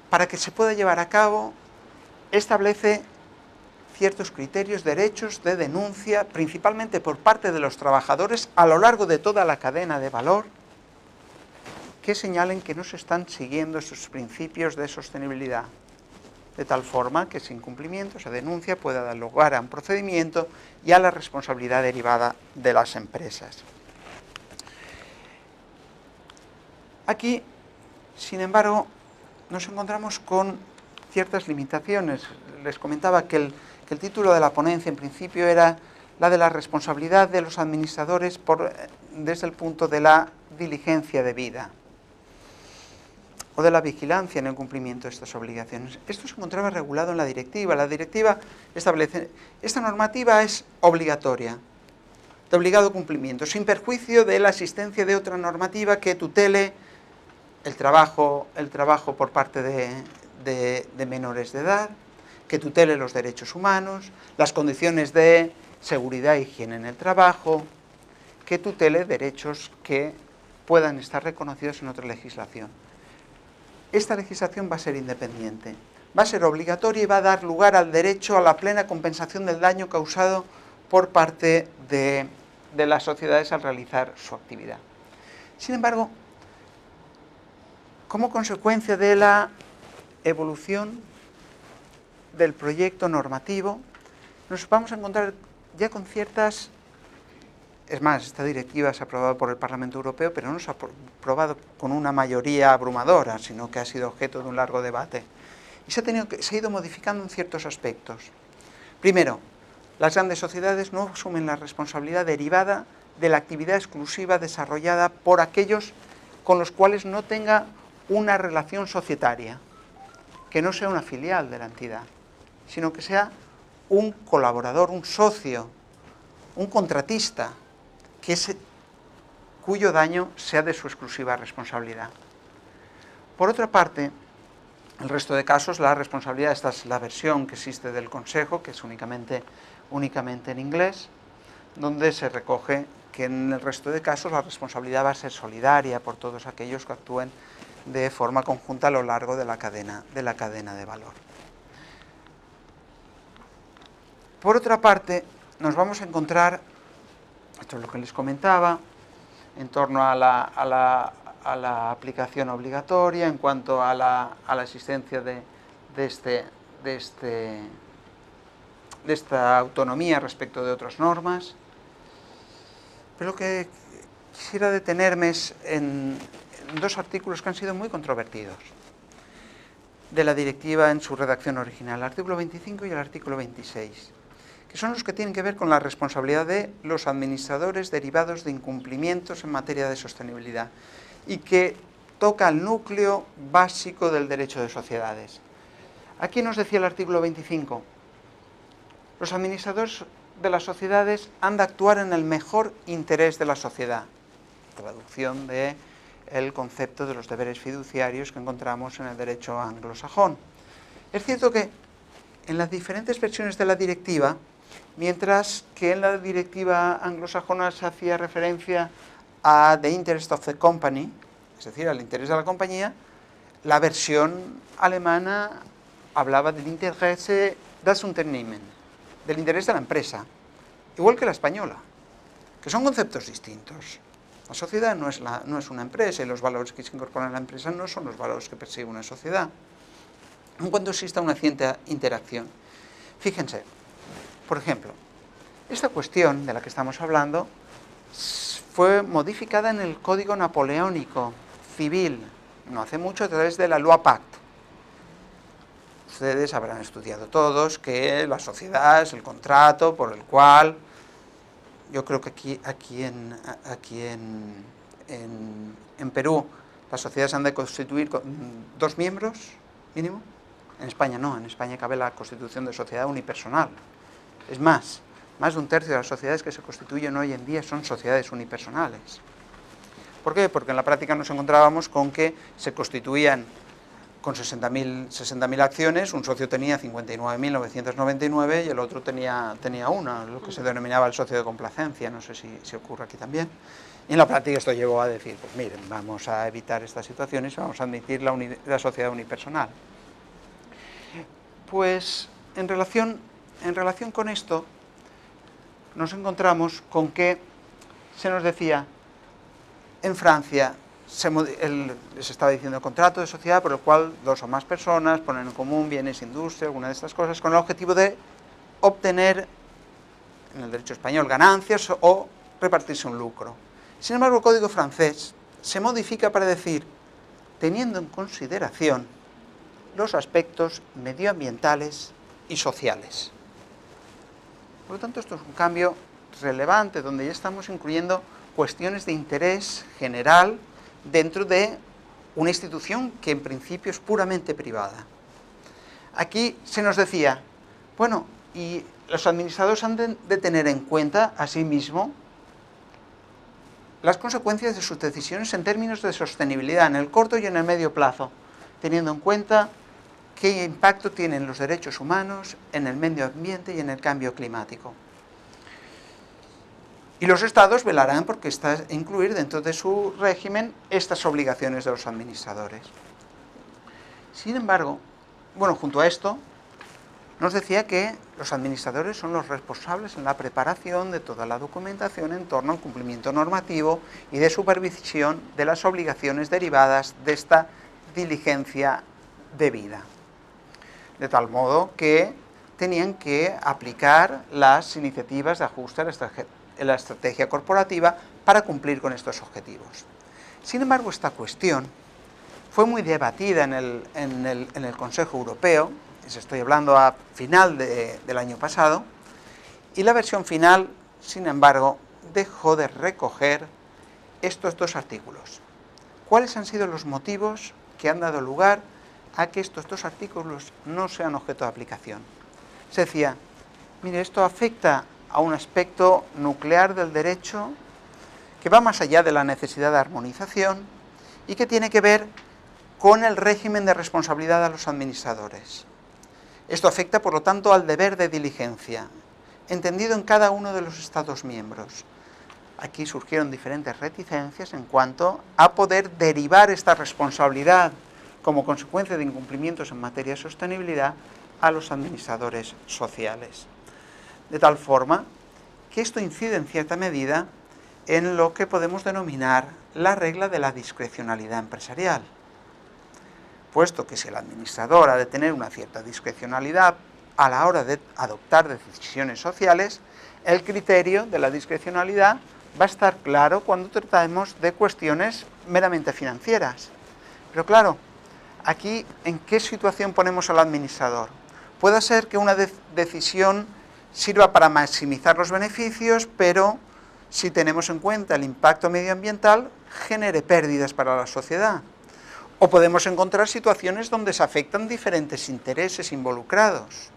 para que se pueda llevar a cabo, establece ciertos criterios, derechos de denuncia, principalmente por parte de los trabajadores a lo largo de toda la cadena de valor, que señalen que no se están siguiendo esos principios de sostenibilidad, de tal forma que ese incumplimiento, esa denuncia, pueda dar lugar a un procedimiento y a la responsabilidad derivada de las empresas. Aquí, sin embargo, nos encontramos con ciertas limitaciones. Les comentaba que el título de la ponencia en principio era la de la responsabilidad de los administradores desde el punto de la diligencia debida o de la vigilancia en el cumplimiento de estas obligaciones. Esto se encontraba regulado en la directiva. La directiva establece, esta normativa es obligatoria, de obligado cumplimiento, sin perjuicio de la existencia de otra normativa que tutele el trabajo por parte de menores de edad, que tutele los derechos humanos, las condiciones de seguridad e higiene en el trabajo, que tutele derechos que puedan estar reconocidos en otra legislación. Esta legislación va a ser independiente, va a ser obligatoria y va a dar lugar al derecho a la plena compensación del daño causado por parte de las sociedades al realizar su actividad. Sin embargo, como consecuencia de la evolución del proyecto normativo, nos vamos a encontrar ya con ciertas... Es más, esta directiva se ha aprobado por el Parlamento Europeo, pero no se ha aprobado con una mayoría abrumadora, sino que ha sido objeto de un largo debate. Y se ha ido modificando en ciertos aspectos. Primero, las grandes sociedades no asumen la responsabilidad derivada de la actividad exclusiva desarrollada por aquellos con los cuales no tenga una relación societaria, que no sea una filial de la entidad, sino que sea un colaborador, un socio, un contratista, cuyo daño sea de su exclusiva responsabilidad. Por otra parte, el resto de casos, la responsabilidad, esta es la versión que existe del Consejo, que es únicamente en inglés, donde se recoge que en el resto de casos la responsabilidad va a ser solidaria por todos aquellos que actúen de forma conjunta a lo largo de la cadena de valor. Por otra parte, nos vamos a encontrar, esto es lo que les comentaba, en torno a la aplicación obligatoria, en cuanto a la existencia de esta autonomía respecto de otras normas. Pero lo que quisiera detenerme es en dos artículos que han sido muy controvertidos de la directiva en su redacción original, el artículo 25 y el artículo 26, que son los que tienen que ver con la responsabilidad de los administradores derivados de incumplimientos en materia de sostenibilidad y que toca el núcleo básico del derecho de sociedades. Aquí nos decía el artículo 25, los administradores de las sociedades han de actuar en el mejor interés de la sociedad, traducción del concepto de los deberes fiduciarios que encontramos en el derecho anglosajón. Es cierto que en las diferentes versiones de la directiva, mientras que en la directiva anglosajona se hacía referencia a the interest of the company, es decir, al interés de la compañía, la versión alemana hablaba del Interesse des Unternehmens, del interés de la empresa, igual que la española, que son conceptos distintos. La sociedad no es una empresa y los valores que se incorporan a la empresa no son los valores que persigue una sociedad, en cuanto exista una cierta interacción. Fíjense, por ejemplo, esta cuestión de la que estamos hablando fue modificada en el Código Napoleónico Civil, no hace mucho, a través de la Loi Pacte. Ustedes habrán estudiado todos que la sociedad es el contrato por el cual, yo creo que aquí en Perú las sociedades han de constituir 2 miembros mínimo. En España no, en España cabe la constitución de sociedad unipersonal. Es más de 1/3 de las sociedades que se constituyen hoy en día son sociedades unipersonales. ¿Por qué? Porque en la práctica nos encontrábamos con que se constituían con 60.000 acciones, un socio tenía 59.999 y el otro tenía una, lo que se denominaba el socio de complacencia, no sé si ocurre aquí también. Y en la práctica esto llevó a decir, pues miren, vamos a evitar estas situaciones y vamos a admitir la sociedad unipersonal. Pues en relación con esto, nos encontramos con que se nos decía, en Francia, les estaba diciendo el contrato de sociedad por el cual 2 o más personas ponen en común bienes, industria, alguna de estas cosas, con el objetivo de obtener, en el derecho español, ganancias o repartirse un lucro. Sin embargo, el Código francés se modifica para decir, teniendo en consideración los aspectos medioambientales y sociales. Por lo tanto, esto es un cambio relevante, donde ya estamos incluyendo cuestiones de interés general dentro de una institución que en principio es puramente privada. Aquí se nos decía, bueno, y los administradores han de tener en cuenta asimismo las consecuencias de sus decisiones en términos de sostenibilidad en el corto y en el medio plazo, teniendo en cuenta qué impacto tienen los derechos humanos en el medio ambiente y en el cambio climático. Y los Estados velarán porque incluir dentro de su régimen estas obligaciones de los administradores. Sin embargo, junto a esto, nos decía que los administradores son los responsables en la preparación de toda la documentación en torno al cumplimiento normativo y de supervisión de las obligaciones derivadas de esta diligencia debida. De tal modo que tenían que aplicar las iniciativas de ajuste a la estrategia corporativa para cumplir con estos objetivos. Sin embargo, esta cuestión fue muy debatida en el Consejo Europeo, estoy hablando a final del año pasado, y la versión final, sin embargo, dejó de recoger estos dos artículos. ¿Cuáles han sido los motivos que han dado lugar a que estos dos artículos no sean objeto de aplicación? Se decía, mire, esto afecta a un aspecto nuclear del derecho que va más allá de la necesidad de armonización y que tiene que ver con el régimen de responsabilidad a los administradores. Esto afecta, por lo tanto, al deber de diligencia, entendido en cada uno de los Estados miembros. Aquí surgieron diferentes reticencias en cuanto a poder derivar esta responsabilidad como consecuencia de incumplimientos en materia de sostenibilidad a los administradores sociales. De tal forma que esto incide en cierta medida en lo que podemos denominar la regla de la discrecionalidad empresarial. Puesto que si el administrador ha de tener una cierta discrecionalidad a la hora de adoptar decisiones sociales, el criterio de la discrecionalidad va a estar claro cuando tratemos de cuestiones meramente financieras. Pero claro, aquí, ¿en qué situación ponemos al administrador? Puede ser que una decisión sirva para maximizar los beneficios, pero si tenemos en cuenta el impacto medioambiental, genere pérdidas para la sociedad. O podemos encontrar situaciones donde se afectan diferentes intereses involucrados.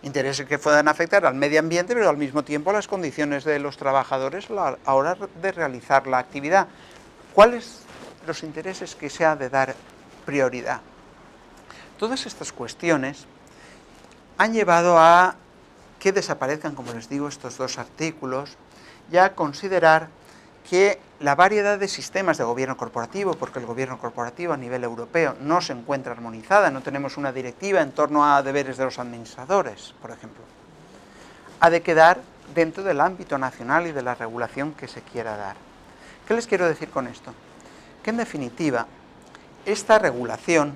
Intereses que puedan afectar al medio ambiente, pero al mismo tiempo a las condiciones de los trabajadores a la hora de realizar la actividad. ¿Cuáles los intereses que se ha de dar prioridad? Todas estas cuestiones han llevado a que desaparezcan, como les digo, estos dos artículos, y a considerar que la variedad de sistemas de gobierno corporativo, porque el gobierno corporativo a nivel europeo no se encuentra armonizada, no tenemos una directiva en torno a deberes de los administradores, por ejemplo, ha de quedar dentro del ámbito nacional y de la regulación que se quiera dar. ¿Qué les quiero decir con esto? Que en definitiva, esta regulación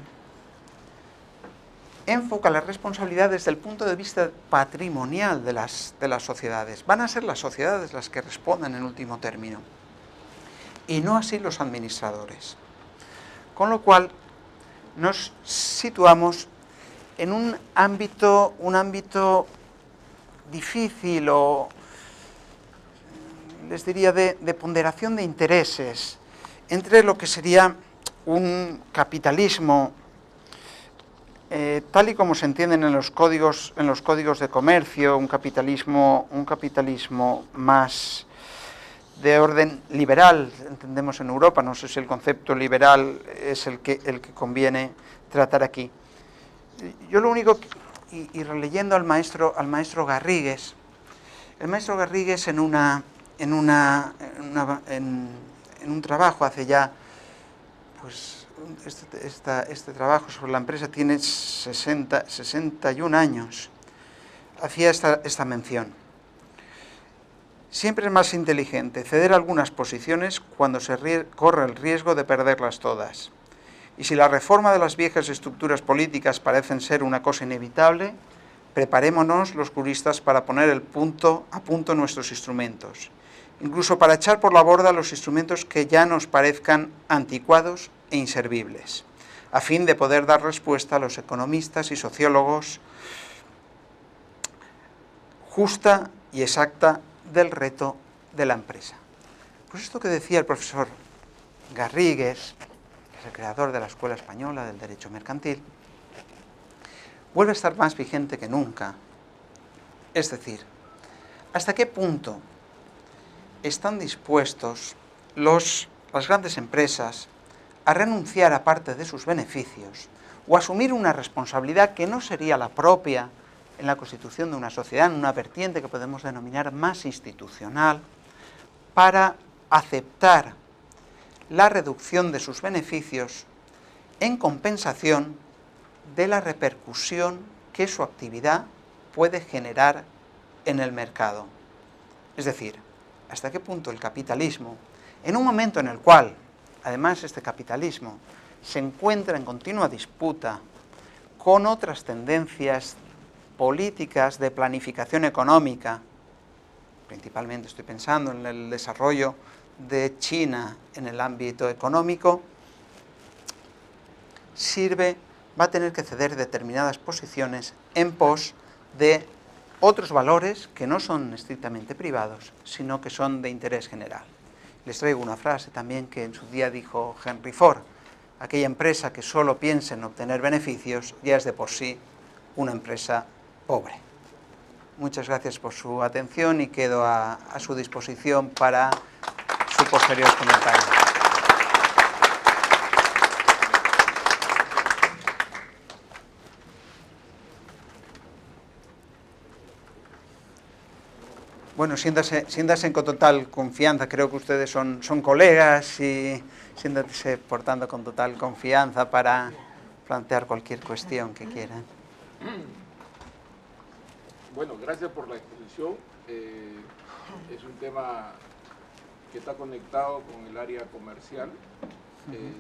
enfoca la responsabilidad desde el punto de vista patrimonial de las sociedades. Van a ser las sociedades las que respondan en último término, y no así los administradores. Con lo cual, nos situamos en un ámbito difícil, o les diría de ponderación de intereses, entre lo que sería un capitalismo tal y como se entienden en los códigos de comercio, un capitalismo más de orden liberal, entendemos en Europa. No sé si el concepto liberal es el que conviene tratar aquí. Yo lo único, y releyendo al maestro Garrigues, el maestro Garrigues en un trabajo hace ya, pues este trabajo sobre la empresa tiene 61 años, hacía esta mención. Siempre es más inteligente ceder algunas posiciones cuando se corre el riesgo de perderlas todas. Y si la reforma de las viejas estructuras políticas parecen ser una cosa inevitable, preparémonos los juristas para poner a punto nuestros instrumentos, incluso para echar por la borda los instrumentos que ya nos parezcan anticuados e inservibles, a fin de poder dar respuesta a los economistas y sociólogos justa y exacta del reto de la empresa. Pues esto que decía el profesor Garrigues, que es el creador de la Escuela Española del Derecho Mercantil, vuelve a estar más vigente que nunca. Es decir, ¿hasta qué punto están dispuestos las grandes empresas a renunciar a parte de sus beneficios o asumir una responsabilidad que no sería la propia en la constitución de una sociedad, en una vertiente que podemos denominar más institucional, para aceptar la reducción de sus beneficios en compensación de la repercusión que su actividad puede generar en el mercado. Es decir, hasta qué punto el capitalismo, en un momento en el cual, además, este capitalismo se encuentra en continua disputa con otras tendencias políticas de planificación económica, principalmente estoy pensando en el desarrollo de China en el ámbito económico, va a tener que ceder determinadas posiciones en pos de otros valores que no son estrictamente privados, sino que son de interés general. Les traigo una frase también que en su día dijo Henry Ford: aquella empresa que solo piensa en obtener beneficios ya es de por sí una empresa pobre. Muchas gracias por su atención y quedo a su disposición para su posterior comentario. Bueno, siéntase con total confianza, creo que ustedes son colegas y siéntanse portando con total confianza para plantear cualquier cuestión que quieran. Bueno, gracias por la exposición. Es un tema que está conectado con el área comercial,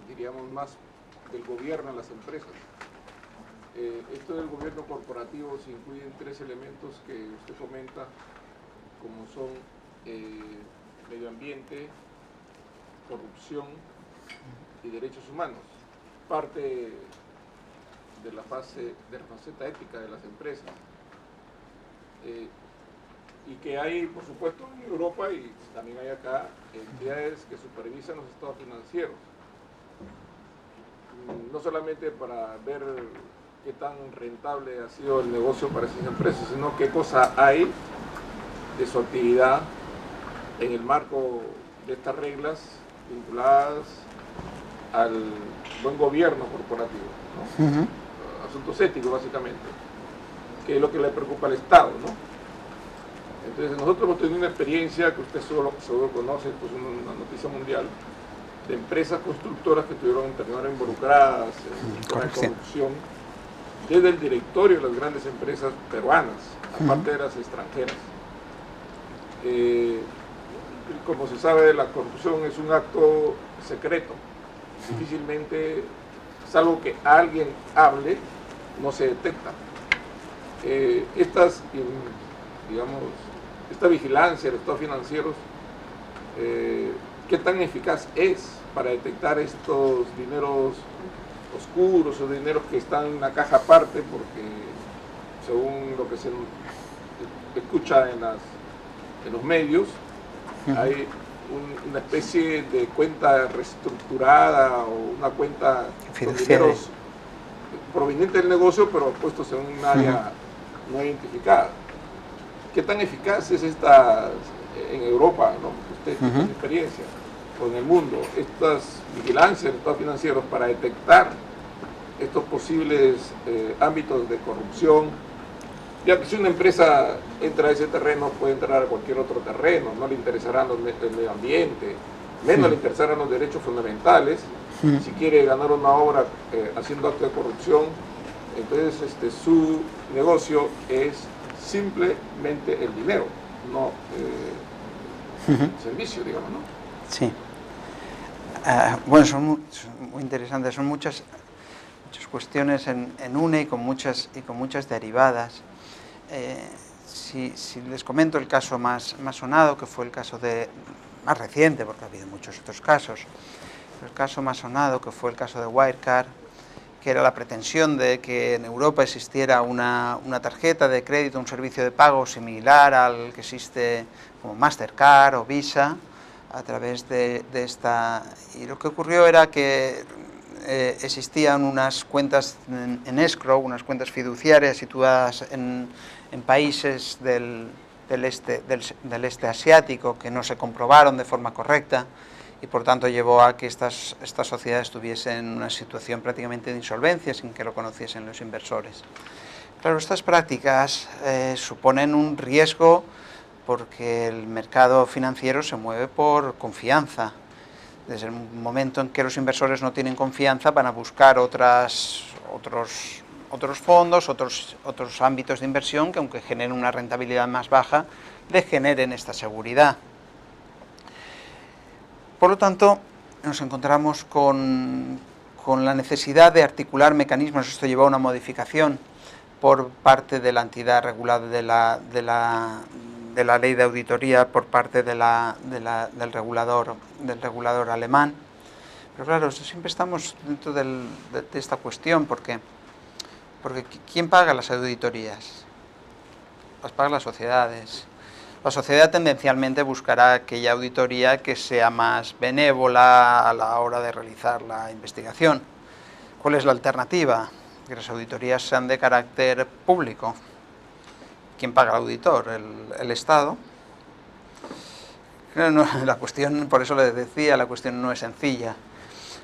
diríamos más del gobierno a las empresas. Esto del gobierno corporativo se incluyen tres elementos que usted comenta, como son medio ambiente, corrupción y derechos humanos. Parte de la faceta ética de las empresas. Y que hay, por supuesto, en Europa y también hay acá entidades que supervisan los estados financieros. No solamente para ver qué tan rentable ha sido el negocio para esas empresas, sino qué cosa hay de su actividad en el marco de estas reglas vinculadas al buen gobierno corporativo, ¿no? Asuntos éticos básicamente, que es lo que le preocupa al Estado, ¿no? Entonces nosotros hemos tenido una experiencia que usted seguro conoce, pues una noticia mundial, de empresas constructoras que terminaron involucradas en la corrupción, desde el directorio de las grandes empresas peruanas, aparte de las extranjeras. Como se sabe, la corrupción es un acto secreto, difícilmente, salvo que alguien hable, no se detecta. Esta vigilancia de los estados financieros, ¿qué tan eficaz es para detectar estos dineros oscuros o dineros que están en una caja aparte? Porque según lo que se escucha en los medios, hay una especie de cuenta reestructurada o una cuenta con dineros provenientes del negocio, pero puestos en un área no identificada. ¿Qué tan eficaz es esta en Europa, ¿no? Usted tiene experiencia, o en el mundo, estas vigilancias de estados financieros para detectar estos posibles ámbitos de corrupción? Ya que si una empresa entra a ese terreno, puede entrar a cualquier otro terreno, no le interesarán el medio ambiente, menos le interesarán los derechos fundamentales. Si quiere ganar una obra haciendo actos de corrupción, entonces su negocio es simplemente el dinero, no el servicio, digamos, ¿no? Sí. Bueno, son muy interesantes, son muchas cuestiones en una y con muchas derivadas. Si les comento el caso más sonado, que fue el caso más reciente, porque ha habido muchos otros casos, el caso más sonado, que fue el caso de Wirecard, que era la pretensión de que en Europa existiera una tarjeta de crédito, un servicio de pago similar al que existe como Mastercard o Visa, a través de esta. Y lo que ocurrió era que existían unas cuentas en escrow, unas cuentas fiduciarias situadas en países del este asiático, que no se comprobaron de forma correcta y por tanto llevó a que estas sociedades estuviesen en una situación prácticamente de insolvencia sin que lo conociesen los inversores. Claro, estas prácticas suponen un riesgo porque el mercado financiero se mueve por confianza. Desde el momento en que los inversores no tienen confianza, van a buscar otros fondos, otros ámbitos de inversión que, aunque generen una rentabilidad más baja, le generen esta seguridad. Por lo tanto, nos encontramos con la necesidad de articular mecanismos. Esto llevó a una modificación por parte de la entidad regulada de la ley de auditoría, por parte del regulador alemán. Pero claro, siempre estamos dentro de esta cuestión, porque ¿quién paga las auditorías? Las pagan las sociedades. La sociedad tendencialmente buscará aquella auditoría que sea más benévola a la hora de realizar la investigación. ¿Cuál es la alternativa? Que las auditorías sean de carácter público. ¿Quién paga al auditor? ¿El Estado? La cuestión, por eso les decía, la cuestión no es sencilla.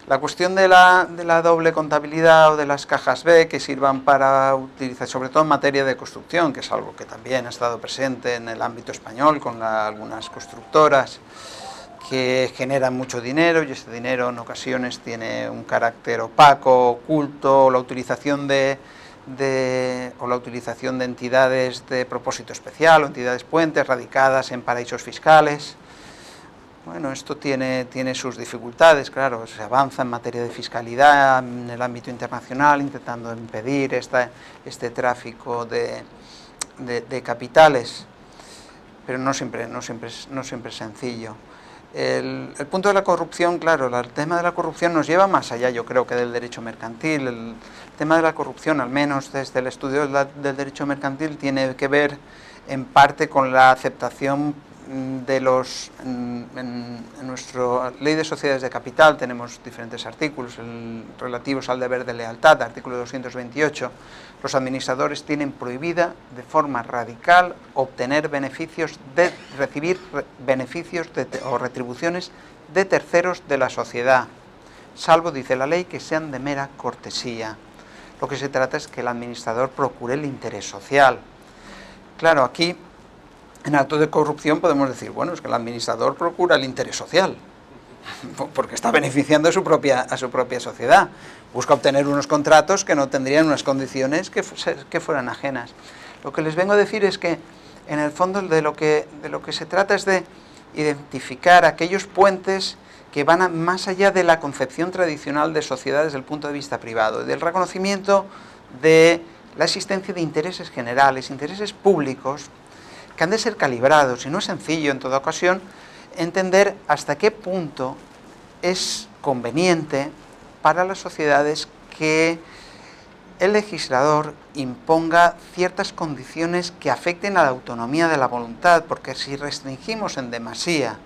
La cuestión de la doble contabilidad o de las cajas B que sirvan para utilizar, sobre todo en materia de construcción, que es algo que también ha estado presente en el ámbito español con algunas constructoras que generan mucho dinero, y ese dinero en ocasiones tiene un carácter opaco, oculto, o la utilización de entidades de propósito especial o entidades puentes radicadas en paraísos fiscales. Bueno, esto tiene sus dificultades, claro, se avanza en materia de fiscalidad en el ámbito internacional, intentando impedir este tráfico de capitales, pero no siempre es sencillo. El punto de la corrupción, claro, el tema de la corrupción nos lleva más allá, yo creo, que del derecho mercantil. El tema de la corrupción, al menos desde el estudio del derecho mercantil, tiene que ver en parte con la aceptación de en nuestra ley de sociedades de capital tenemos diferentes artículos relativos al deber de lealtad, artículo 228. Los administradores tienen prohibida de forma radical recibir beneficios o retribuciones de terceros de la sociedad, salvo, dice la ley, que sean de mera cortesía. Lo que se trata es que el administrador procure el interés social. Claro, aquí en acto de corrupción podemos decir, bueno, es que el administrador procura el interés social, porque está beneficiando a su propia sociedad. Busca obtener unos contratos que no tendrían unas condiciones que fueran ajenas. Lo que les vengo a decir es que, en el fondo, de lo que se trata es de identificar aquellos puentes que van más allá de la concepción tradicional de sociedad desde el punto de vista privado, del reconocimiento de la existencia de intereses generales, intereses públicos, que han de ser calibrados, y no es sencillo en toda ocasión entender hasta qué punto es conveniente para las sociedades que el legislador imponga ciertas condiciones que afecten a la autonomía de la voluntad, porque si restringimos en demasía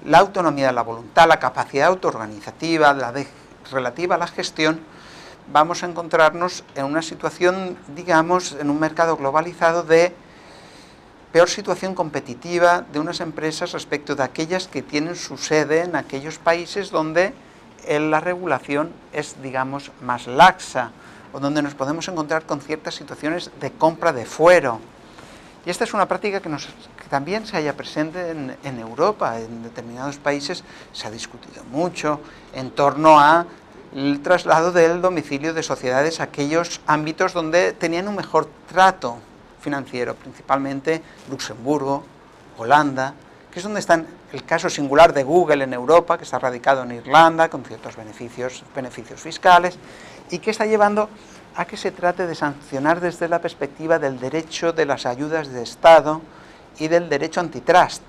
la autonomía de la voluntad, la capacidad autoorganizativa, relativa a la gestión, vamos a encontrarnos en una situación, digamos, en un mercado globalizado de peor situación competitiva de unas empresas respecto de aquellas que tienen su sede en aquellos países donde la regulación es, digamos, más laxa, o donde nos podemos encontrar con ciertas situaciones de compra de fuero. Y esta es una práctica que también se halla presente en Europa. En determinados países se ha discutido mucho en torno a el traslado del domicilio de sociedades a aquellos ámbitos donde tenían un mejor trato financiero, principalmente Luxemburgo, Holanda, que es donde está el caso singular de Google en Europa, que está radicado en Irlanda, con ciertos beneficios fiscales, y que está llevando a que se trate de sancionar desde la perspectiva del derecho de las ayudas de Estado y del derecho antitrust,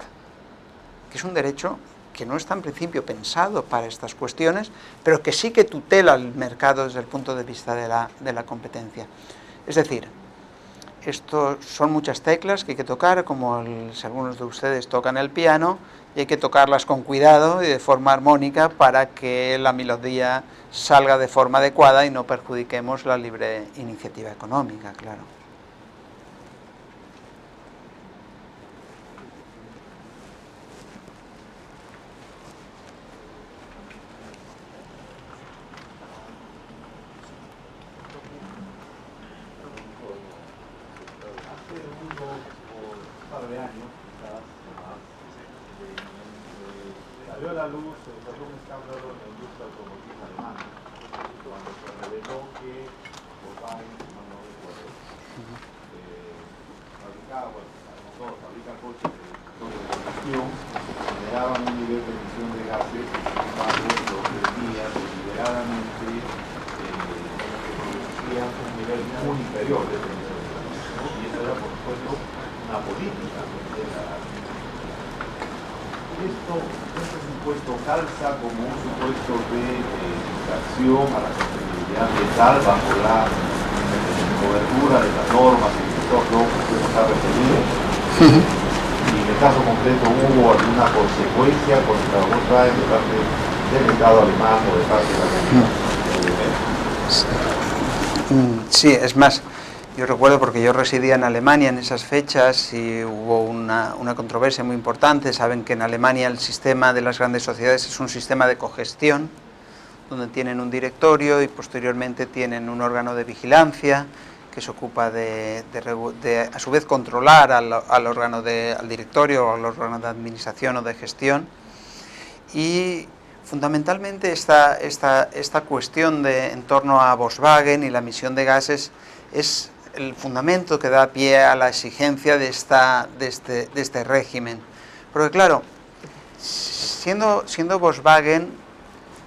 que es un derecho que no está en principio pensado para estas cuestiones, pero que sí que tutela el mercado desde el punto de vista de la competencia. Es decir, esto son muchas teclas que hay que tocar, como si algunos de ustedes tocan el piano, y hay que tocarlas con cuidado y de forma armónica para que la melodía salga de forma adecuada y no perjudiquemos la libre iniciativa económica, claro. Salió a la luz un escándalo en la industria automotriz alemana, cuando se reveló que Volkswagen, si mal no recuerdo, fabrica coches de combustión, generaban un nivel de emisión de gases, sin embargo, los vendían deliberadamente, producían un nivel muy inferior de emisión de gases, ¿no? Y eso era, por supuesto, una política de la este supuesto calza como un supuesto de infracción a la sostenibilidad ambiental bajo la cobertura de las normas y de todo lo que usted nos ha referido. Y en el caso concreto hubo alguna consecuencia contra Volkswagen de parte del Estado alemán o de parte de la comunidad. Sí, es más, yo recuerdo porque yo residía en Alemania en esas fechas y hubo una controversia muy importante. Saben que en Alemania el sistema de las grandes sociedades es un sistema de cogestión, donde tienen un directorio y posteriormente tienen un órgano de vigilancia que se ocupa de a su vez controlar al órgano al directorio o al órgano de administración o de gestión. Y fundamentalmente esta cuestión en torno a Volkswagen y la emisión de gases es el fundamento que da pie a la exigencia de este régimen. Porque claro, siendo Volkswagen,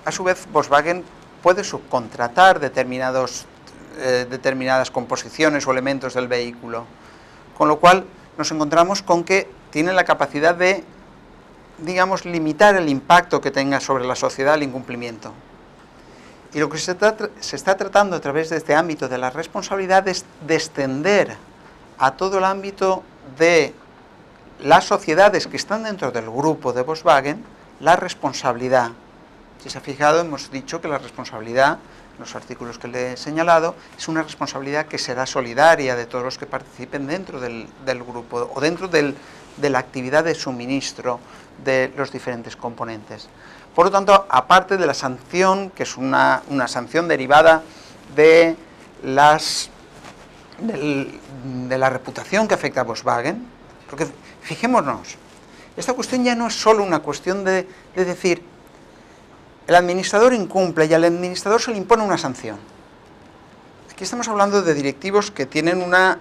a su vez Volkswagen puede subcontratar determinadas composiciones o elementos del vehículo, con lo cual nos encontramos con que tiene la capacidad de, digamos, limitar el impacto que tenga sobre la sociedad el incumplimiento. Y lo que se está tratando a través de este ámbito de la responsabilidad es de extender a todo el ámbito de las sociedades que están dentro del grupo de Volkswagen la responsabilidad. Si se ha fijado, hemos dicho que la responsabilidad, en los artículos que le he señalado, es una responsabilidad que será solidaria de todos los que participen dentro del grupo o dentro de la actividad de suministro de los diferentes componentes. Por lo tanto, aparte de la sanción, que es una sanción derivada de la reputación que afecta a Volkswagen, porque fijémonos, esta cuestión ya no es solo una cuestión de decir, el administrador incumple y al administrador se le impone una sanción. Aquí estamos hablando de directivos que tienen una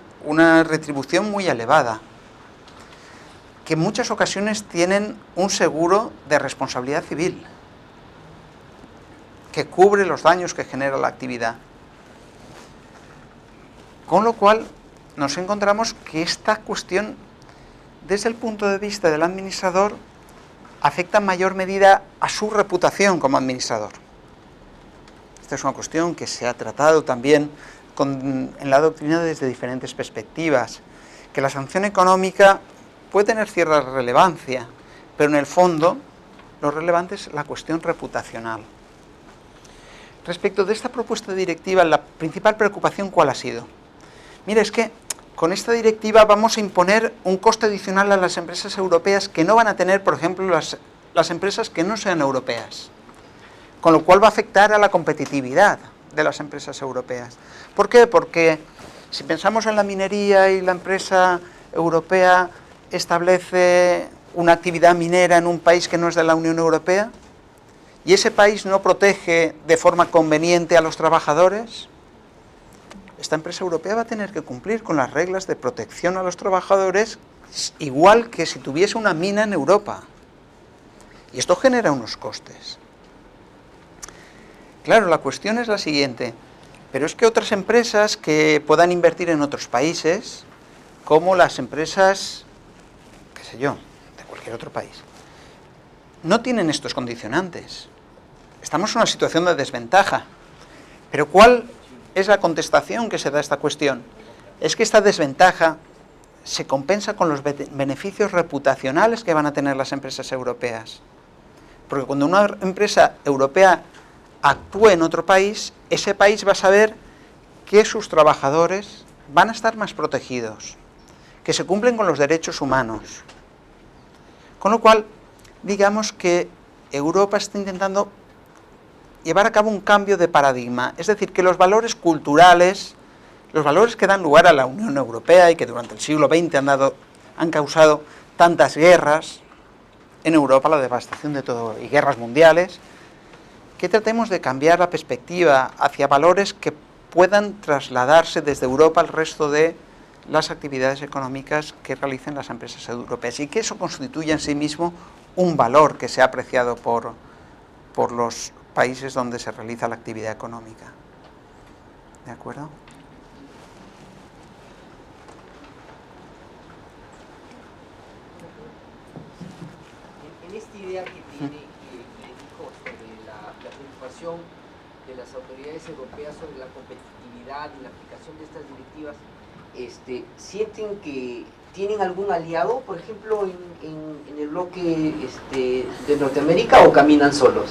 retribución muy elevada, que en muchas ocasiones tienen un seguro de responsabilidad civil que cubre los daños que genera la actividad. Con lo cual nos encontramos que esta cuestión, desde el punto de vista del administrador, afecta en mayor medida a su reputación como administrador. Esta es una cuestión que se ha tratado también en la doctrina desde diferentes perspectivas, que la sanción económica puede tener cierta relevancia, pero en el fondo lo relevante es la cuestión reputacional. Respecto de esta propuesta directiva, la principal preocupación, ¿cuál ha sido? Mira, es que con esta directiva vamos a imponer un coste adicional a las empresas europeas que no van a tener, por ejemplo, las empresas que no sean europeas, con lo cual va a afectar a la competitividad de las empresas europeas. ¿Por qué? Porque si pensamos en la minería y la empresa europea establece una actividad minera en un país que no es de la Unión Europea y ese país no protege de forma conveniente a los trabajadores, esta empresa europea va a tener que cumplir con las reglas de protección a los trabajadores igual que si tuviese una mina en Europa. Y esto genera unos costes. Claro, la cuestión es la siguiente, pero es que otras empresas que puedan invertir en otros países, como las empresas, qué sé yo, de cualquier otro país, no tienen estos condicionantes. Estamos en una situación de desventaja. Pero ¿cuál es la contestación que se da a esta cuestión? Es que esta desventaja se compensa con los beneficios reputacionales que van a tener las empresas europeas. Porque cuando una empresa europea actúe en otro país, ese país va a saber que sus trabajadores van a estar más protegidos, que se cumplen con los derechos humanos. Con lo cual, digamos que Europa está intentando llevar a cabo un cambio de paradigma, es decir, que los valores culturales, los valores que dan lugar a la Unión Europea y que durante el siglo XX han causado tantas guerras en Europa, la devastación de todo, y guerras mundiales, que tratemos de cambiar la perspectiva hacia valores que puedan trasladarse desde Europa al resto de las actividades económicas que realicen las empresas europeas, y que eso constituya en sí mismo un valor que sea apreciado por los países donde se realiza la actividad económica. ¿De acuerdo? En esta idea que tiene, que dijo sobre la preocupación de las autoridades europeas sobre la competitividad y la aplicación de estas directivas, ¿sienten que tienen algún aliado, por ejemplo, en el bloque de Norteamérica, o caminan solos?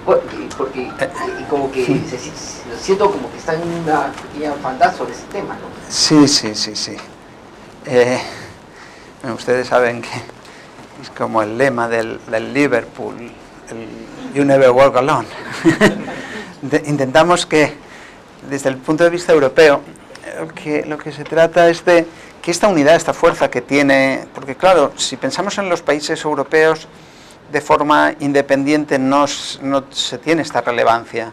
Porque como que siento como que están en una pequeña orfandad sobre ese tema, ¿no? Sí. Bueno, ustedes saben que es como el lema del Liverpool, el You Never Walk Alone. Intentamos que, desde el punto de vista europeo, lo que se trata es de que esta unidad, esta fuerza que tiene, porque claro, si pensamos en los países europeos de forma independiente no se tiene esta relevancia.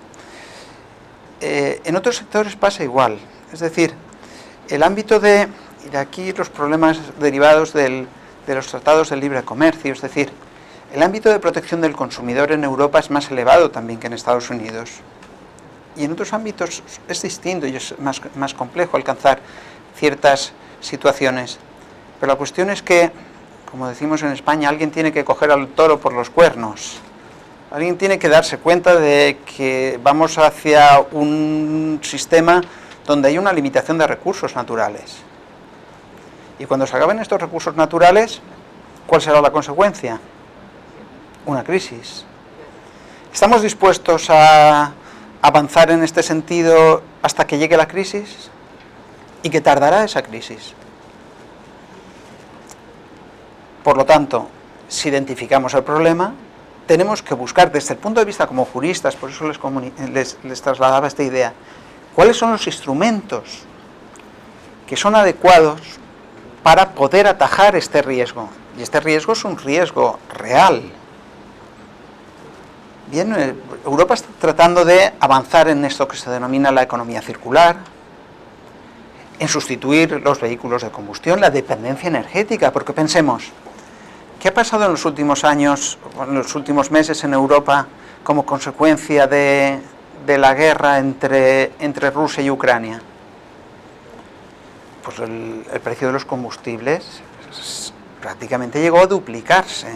En otros sectores pasa igual, es decir, el ámbito de aquí los problemas derivados de los tratados de libre comercio, es decir, el ámbito de protección del consumidor en Europa es más elevado también que en Estados Unidos. Y en otros ámbitos es distinto y es más complejo alcanzar ciertas situaciones. Pero la cuestión es que, como decimos en España, alguien tiene que coger al toro por los cuernos. Alguien tiene que darse cuenta de que vamos hacia un sistema donde hay una limitación de recursos naturales. Y cuando se acaben estos recursos naturales, ¿cuál será la consecuencia? Una crisis. ¿Estamos dispuestos a avanzar en este sentido hasta que llegue la crisis? ¿Y qué tardará esa crisis? Por lo tanto, si identificamos el problema, tenemos que buscar, desde el punto de vista como juristas, por eso les trasladaba esta idea, cuáles son los instrumentos que son adecuados para poder atajar este riesgo. Y este riesgo es un riesgo real. Bien, Europa está tratando de avanzar en esto que se denomina la economía circular, en sustituir los vehículos de combustión, la dependencia energética, porque pensemos, ¿qué ha pasado en los últimos años, en los últimos meses en Europa como consecuencia de la guerra entre Rusia y Ucrania? Pues el precio de los combustibles prácticamente llegó a duplicarse.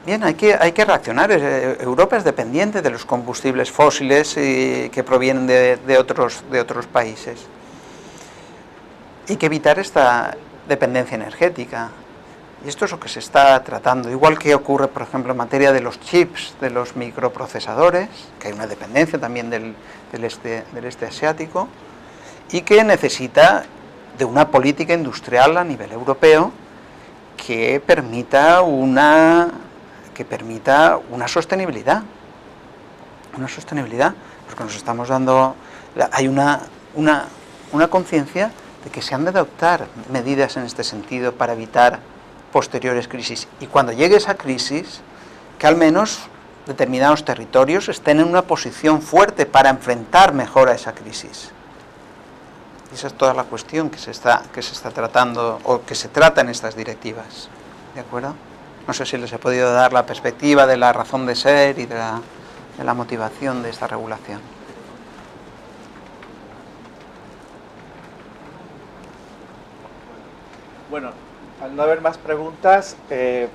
Bien, hay que reaccionar. Europa es dependiente de los combustibles fósiles que provienen de otros países. Hay que evitar esta dependencia energética. Y esto es lo que se está tratando. Igual que ocurre, por ejemplo, en materia de los chips, de los microprocesadores, que hay una dependencia también del este asiático, y que necesita de una política industrial a nivel europeo que permita una sostenibilidad. Una sostenibilidad, porque nos estamos dando... Hay una conciencia de que se han de adoptar medidas en este sentido para evitar posteriores crisis. Y cuando llegue esa crisis, que al menos determinados territorios estén en una posición fuerte para enfrentar mejor a esa crisis. Y esa es toda la cuestión que se está tratando, o que se trata en estas directivas. ¿De acuerdo? No sé si les he podido dar la perspectiva de la razón de ser y de la motivación de esta regulación. Bueno, al no haber más preguntas, al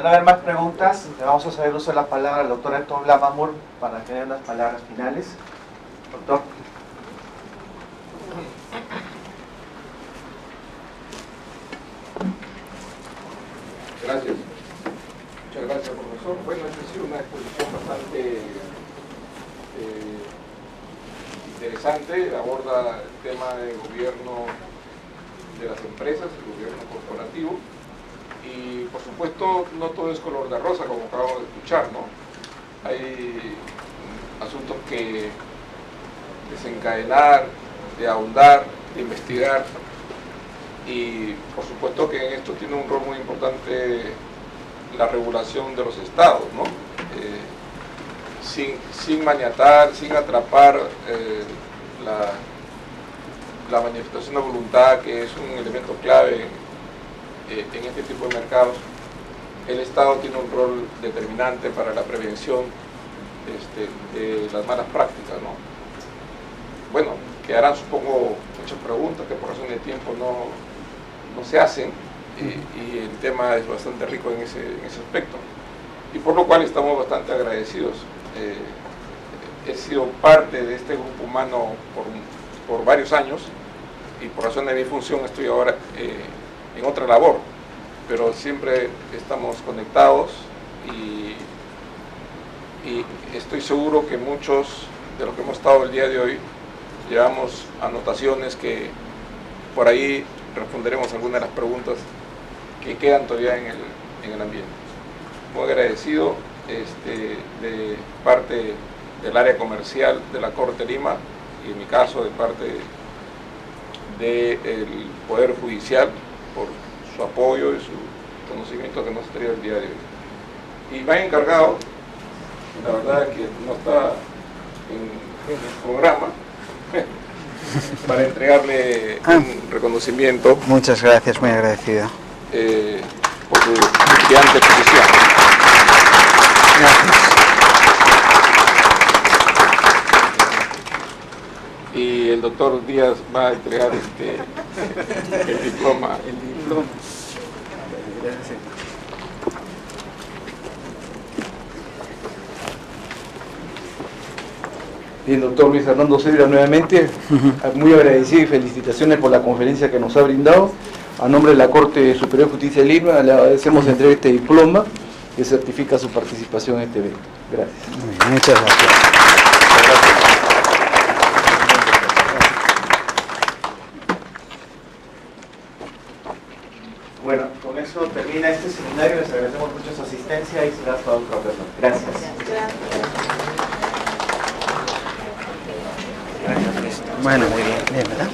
no haber más preguntas, le vamos a ceder uso de la palabra al doctor Héctor Lamamur para que dé unas palabras finales. Doctor. Gracias. Muchas gracias, profesor. Bueno, esta ha sido una exposición bastante interesante. Aborda el tema del gobierno de las empresas, el gobierno corporativo. Y, por supuesto, no todo es color de rosa, como acabamos de escuchar, ¿no? Hay asuntos que desencadenar, de ahondar, de investigar. y por supuesto que en esto tiene un rol muy importante la regulación de los estados, ¿no? Sin maniatar, sin atrapar la manifestación de voluntad, que es un elemento clave en este tipo de mercados. El Estado tiene un rol determinante para la prevención de las malas prácticas, ¿no? Bueno, quedarán, supongo, muchas preguntas que por razón de tiempo no se hacen, y el tema es bastante rico en ese aspecto, y por lo cual estamos bastante agradecidos. He sido parte de este grupo humano por varios años, y por razón de mi función estoy ahora en otra labor, pero siempre estamos conectados, y estoy seguro que muchos de los que hemos estado el día de hoy llevamos anotaciones que por ahí responderemos algunas de las preguntas que quedan todavía en el ambiente. Muy agradecido de parte del área comercial de la Corte Lima, y en mi caso de parte del Poder Judicial, por su apoyo y su conocimiento que nos ha traído el día de hoy. Y me han encargado, la verdad que no está en el programa, para entregarle un reconocimiento. Muchas gracias, muy agradecido. Por su brillante exposición. Gracias. Y el doctor Díaz va a entregar el diploma. Bien, doctor Luis Hernando Cedra, nuevamente, muy agradecido y felicitaciones por la conferencia que nos ha brindado. A nombre de la Corte Superior de Justicia de Lima, le agradecemos entregar este diploma que certifica su participación en este evento. Gracias. Muy bien, muchas gracias. Bueno, con eso termina este seminario. Les agradecemos mucho su asistencia y será hasta otra ocasión. Gracias. Bueno, muy bien, ¿verdad?